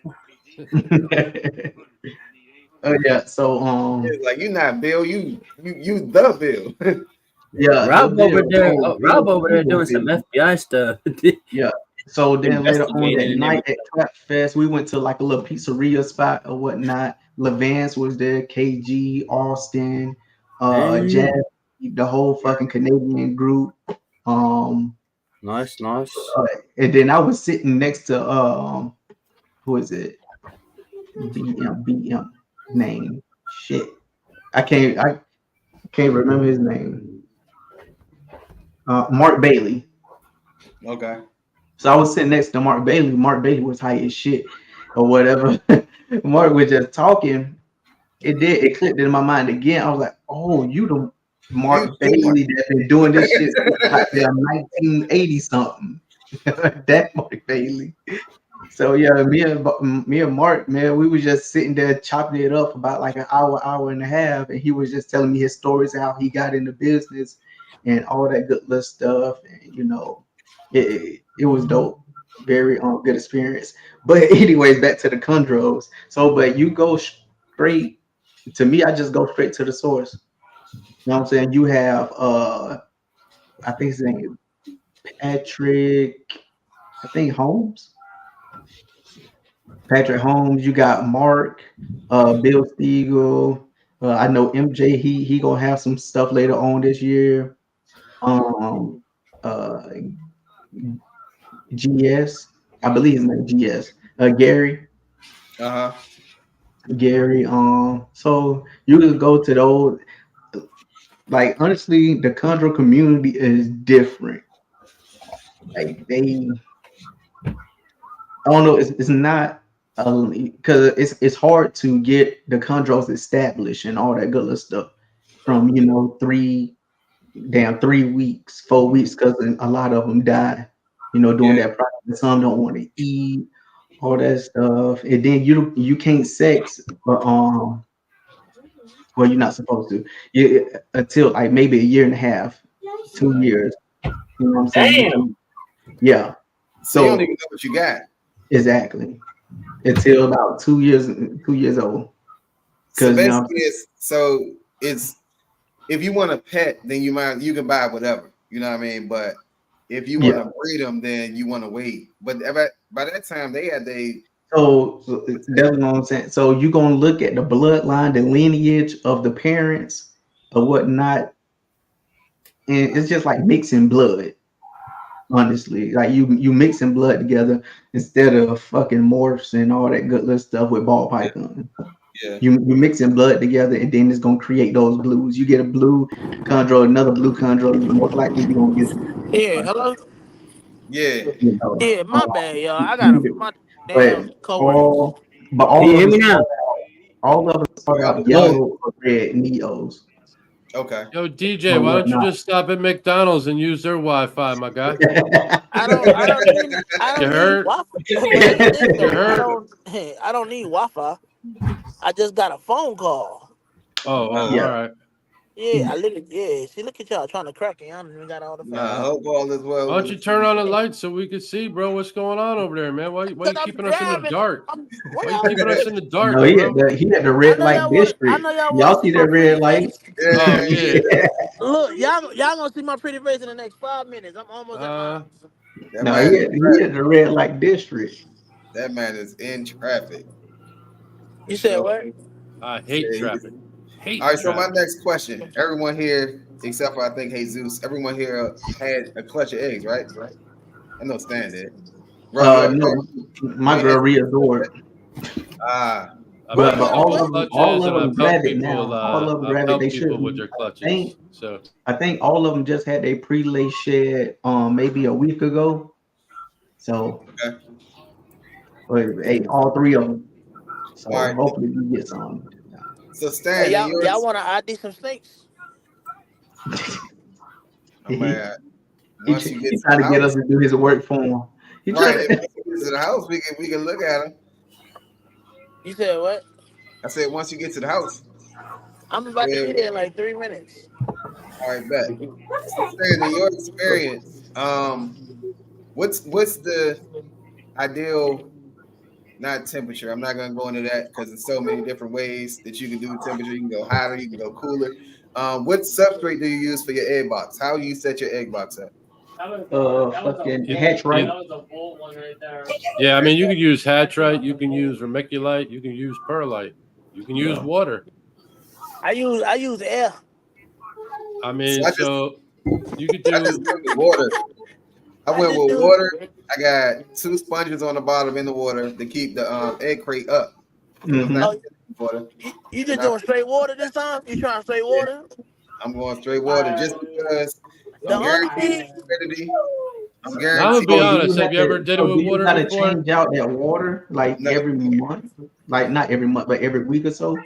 Oh yeah, so It's like you're not Bill, you the Bill. yeah, the Bill. Oh, Rob over there Bill, doing some Bill. FBI stuff. Yeah. So then later on Investigating that and night at everything. Trap Fest, we went to like a little pizzeria spot or whatnot. Levance was there, KG, Austin, Jazz, Damn. the whole fucking Canadian group. Um, Nice, nice. and then I was sitting next to who is it? BM name. Shit. I can't remember his name. Mark Bailey. Okay. So I was sitting next to Mark Bailey. Mark Bailey was high as shit or whatever. Mark was just talking. It clicked in my mind again. I was like, oh, you the You Mark too much. Bailey that been doing this shit since goddamn 1980 something. That Mark Bailey. So yeah, me and Mark, man, we was just sitting there chopping it up about like an hour and a half, and he was just telling me his stories of how he got into business and all that good little stuff. And it was dope, very good experience. But anyways, back to the chondros. So, but you go straight to me. I just go straight to the source. You know what I'm saying? You have I think his name is Patrick. I think Holmes. Patrick Holmes, you got Mark, Bill Stiegel. I know MJ. He gonna have some stuff later on this year. Um, uh, GS, I believe his name is GS. Gary, Uh-huh. Gary. So you can go to those. Like honestly, the Conjure community is different. Like I don't know. It's not because it's hard to get the chondros established and all that good little stuff from 3 weeks, 4 weeks because a lot of them die. During Yeah. that process. Some don't want to eat all that stuff, and then you can't sex, but well you're not supposed to. Until like maybe a year and a half, 2 years. You know what I'm saying? You Damn. can, yeah. So you don't So even know what you got. exactly. Until about 2 years old. So Because basically it's if you want a pet, then you can buy whatever. You know what I mean? But if you want yeah. to breed them, then you want to wait. But by that time they had So that's what I'm saying. So you're gonna look at the bloodline, the lineage of the parents or whatnot, and it's just like mixing blood. Honestly, like you mixing blood together instead of fucking morphs and all that good little stuff with ball python. Yeah. You mixing blood together, and then it's gonna create those blues. You get a blue chondro, another blue chondro. Most likely you're gonna get some. Yeah, hello. Yeah. You know, Yeah, my bad, y'all. I got you- my damn but coworkers. Can all you of hear them me now? start Yeah, out yellow or red neos. okay. Yo, DJ, Or why don't you whatnot. just stop at McDonald's and use their Wi-Fi, my guy? I don't need You heard? Wi-Fi. But here's the thing, You though. heard? I don't need Wi-Fi. I just got a phone call. Oh, all Yeah. right. Yeah, I literally. Yeah, see, look at y'all trying to crack it. Y'all don't even got all the Nah, I facts. hope all is well. Why don't you turn on the lights so we can see, bro? What's going on over there, man? Why you Cause I'm keeping us in the driving. dark? Where Why you y'all? keeping us in the dark, No, he had bro? the I red know light y'all want. I district. know y'all want to Y'all see see my that pretty red light? face. Oh Yeah. yeah. Look, y'all gonna see my pretty face in the next 5 minutes. I'm almost at my. That No, man, he had the red light district. that man is in traffic. For You said sure. what? I Yeah, hate he is. traffic. Hate All right, so my traffic. next question. Everyone here, except for I think Jesus, everyone here had a clutch of eggs, right? I know Stan did. Bro, you No, my you ain't girl had readored. ah, I've Wait, had But a you had couple what? clutches, and all of them I've helped have it people. now. All of them I've have it. They helped should people with be. their I think clutches. So I think all of them just had their pre-lay shed maybe a week ago. So okay. hey, all three of them. So All right. hopefully you get some. So Hey, Stan, in y'all yours, want to ID some snakes? oh man, He once you get to trying the to get house, us to do his work for him. He right? trying If to. once you get to the house, we can look at them. You said what? I said once you get to the house. I'm about to Yeah, be there in like 3 minutes. all right, bet. So Stan, in your experience, what's the ideal, not temperature? I'm not gonna go into that because there's so many different ways that you can do temperature. You can go hotter, you can go cooler. What substrate do you use for your egg box? How do you set your egg box up? Fucking hatch right. yeah, I mean, you can use Hatchite, you can use vermiculite, you can use perlite, you can use Yeah. water. I use air. I So mean, so you could I just do. went with water. I I went just with do. water. I got 2 sponges on the bottom in the water to keep the egg crate up because I'm not Mm-hmm. Oh, water. you And just doing straight water this time? You trying straight water? I'm going straight water just because The I'm only guaranteed thing. humidity. I'm Now I'm gonna guaranteed. be So do you honest. Have have you ever to? did it So with do you water gotta before? change out that water like No, every month? Like not every month, but every week or so?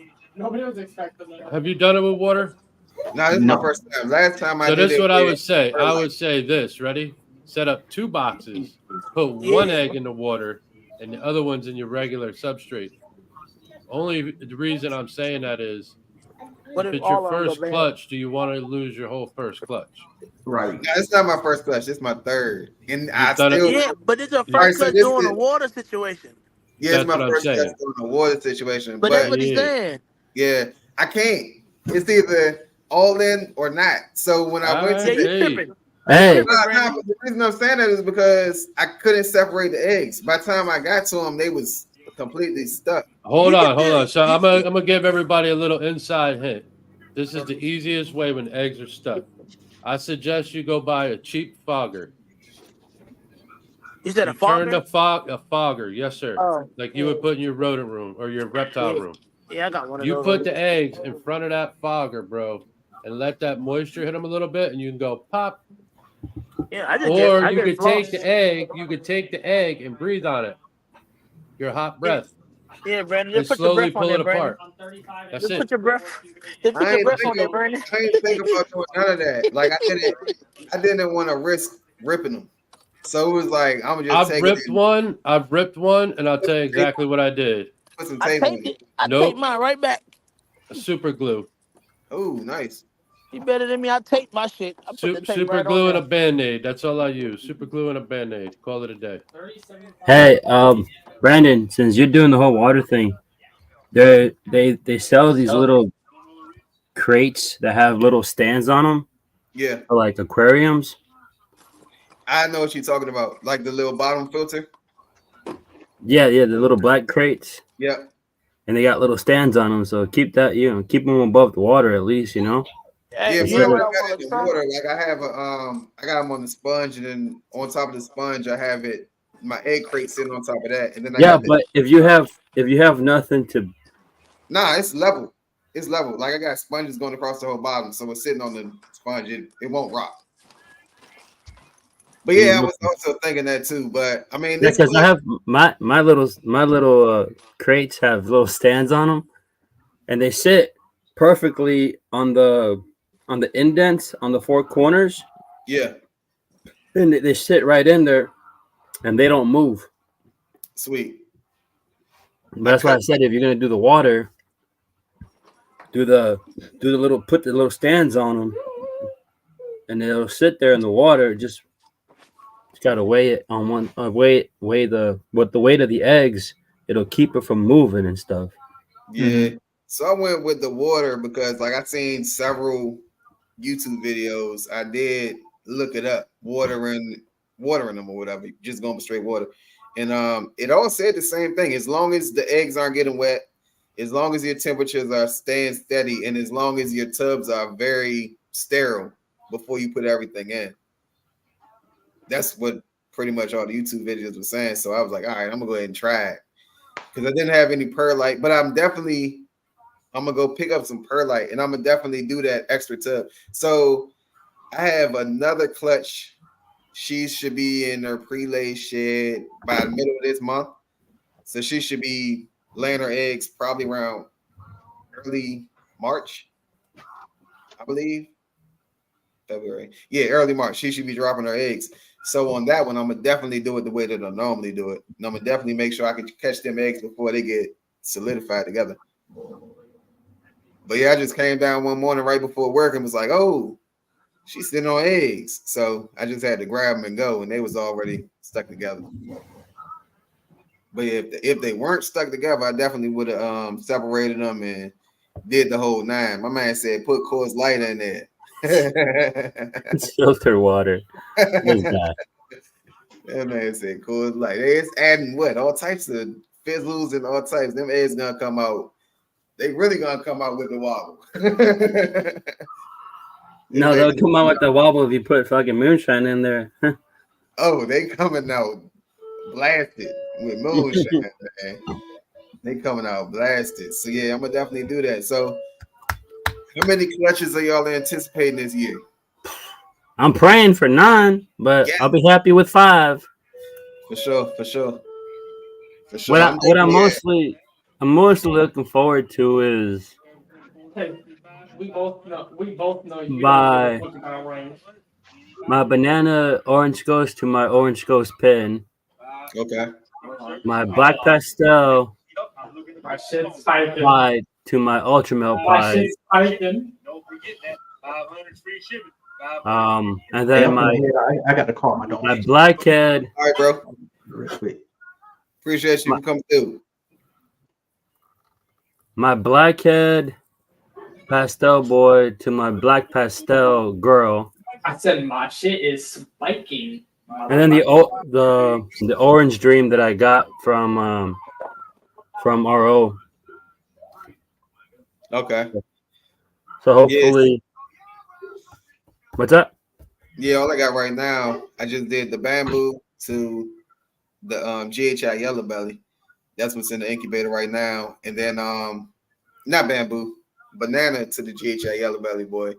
Have you done it with water? no, this is my No. first time. Last time I So did this is it what I with would say. I perlite. would say this. Ready? Set up 2 boxes. Put one Yeah. egg in the water, and the other one's in your regular substrate. Only the reason I'm saying that is What if if it's your all of them go first bad? clutch, do you want to lose your whole first clutch? Right. No, it's not my first clutch. It's my third, and I You've done it. still. Yeah, but it's your All first right, so clutch this doing a is water situation. yeah, it's That's my what I'm first clutch saying. doing a water situation, But that's but what he's Yeah. saying. yeah, I can't. It's either all in or not. So when I All went to Yeah, right. the you Hey. tripping. You Hey, tripping, nah, Brandon. but the reason I'm saying that is because I couldn't separate the eggs. By the time I got to them, they was completely stuck. Hold You on, can hold on. do. So I'm gonna give everybody a little inside hint. This is the easiest way when eggs are stuck. I suggest you go buy a cheap fogger. You said a You turn fogger? the a fogger, yes, sir. Oh, Like you yeah, would put in your rodent room or your reptile yeah, room. yeah. I got one of You those. put Right the here. eggs in front of that fogger, bro, and let that moisture hit them a little bit, and you can go pop. Yeah, Or I you just could floss. take the egg, you could take the egg and breathe on it, your hot Yeah, breath, yeah, Brandon. and Just put your slowly breath on pull there, it Brandon. apart. That's Just put it. your breath. Just put I your ain't breath think on there, Brandon. about doing none of that. Like I didn't want to risk ripping them. So it was like I'm gonna just take it and I've ripped one, and I'll put tell you some tape exactly what I did. put some I tape on taped it. it. I taped Nope, mine right back. super glue. Oh, nice. You better than me. I taped my shit. I put the tape Super right on glue and a there. band-aid. That's all I use. Super glue and a band-aid. Call it a day. hey, Brandon, since you're doing the whole water thing, they sell these little crates that have little stands on them Yeah, for like aquariums. I know what you're talking about. Like the little bottom filter. Yeah, the little black crates, Yep. and they got little stands on them. So keep that, keep them above the water at least, Hey, Yeah, you Instead know mine what of I I got want in to the try? water. Like I have I got them on the sponge, and then on top of the sponge, I have my egg crate sitting on top of that, and then I yeah, got the but if you have nothing to Nah, it's level. It's level. Like I got sponges going across the whole bottom, so it's sitting on the sponge. It won't rock. But yeah, I was also thinking that too. But I mean, this because I have my little crates have little stands on them, and they sit perfectly on the indents on the four corners, yeah, and they sit right in there, and they don't move. sweet. But that's why I said if you're gonna do the water, do the little put the little stands on them, and they'll sit there in the water. Just gotta weigh it on one weigh the weight of the eggs. It'll keep it from moving and stuff. Yeah. So I went with the water because like I seen several YouTube videos. I did look it up, watering them or whatever, just going straight water. And it all said the same thing. As long as the eggs aren't getting wet, as long as your temperatures are staying steady, and as long as your tubs are very sterile before you put everything in. That's what pretty much all the YouTube videos were saying. So I was like, all right, I'm gonna go ahead and try it. Because I didn't have any perlite, but I'm gonna go pick up some perlite, and I'm gonna definitely do that extra tub. So I have another clutch. She should be in her pre-lay shed by the middle of this month. So she should be laying her eggs probably around early March, I believe. February. Yeah, early March. She should be dropping her eggs. So on that one, I'm gonna definitely do it the way that I normally do it. And I'm gonna definitely make sure I can catch them eggs before they get solidified together. But yeah, I just came down one morning right before work and was like, oh, she's sitting on eggs. So I just had to grab them and go, and they was already stuck together. But yeah, if they weren't stuck together, I definitely would have separated them and did the whole nine. My man said put Coors Light in there. It's filter water. This guy. That man said Coors Light. It's adding what? All types of fizzles and all types. Them eggs gonna come out. They really gonna come out with the wobble. No, they'll come out with the wobble if you put fucking moonshine in there. Oh, they coming out blasted with moonshine, man. They coming out blasted. So yeah, I'm gonna definitely do that. So how many clutches are y'all anticipating this year? I'm praying for 9, but I'll be happy with 5. For sure. What I'm mostly looking forward to is We both know you my banana orange ghost to my orange ghost pin. Okay. My black pastel pie to my ultra milk pie. And then I got to call my dog. My blackhead. All right, bro. Real quick. Appreciate you for coming through. My blackhead pastel boy to my black pastel girl. I said my shit is spiking. And then the orange dream that I got from RO. Okay. So hopefully, what's up? Yeah, all I got right now, I just did the bamboo to the GHI yellow belly. That's what's in the incubator right now. And then not bamboo, banana to the GHI yellow belly boy.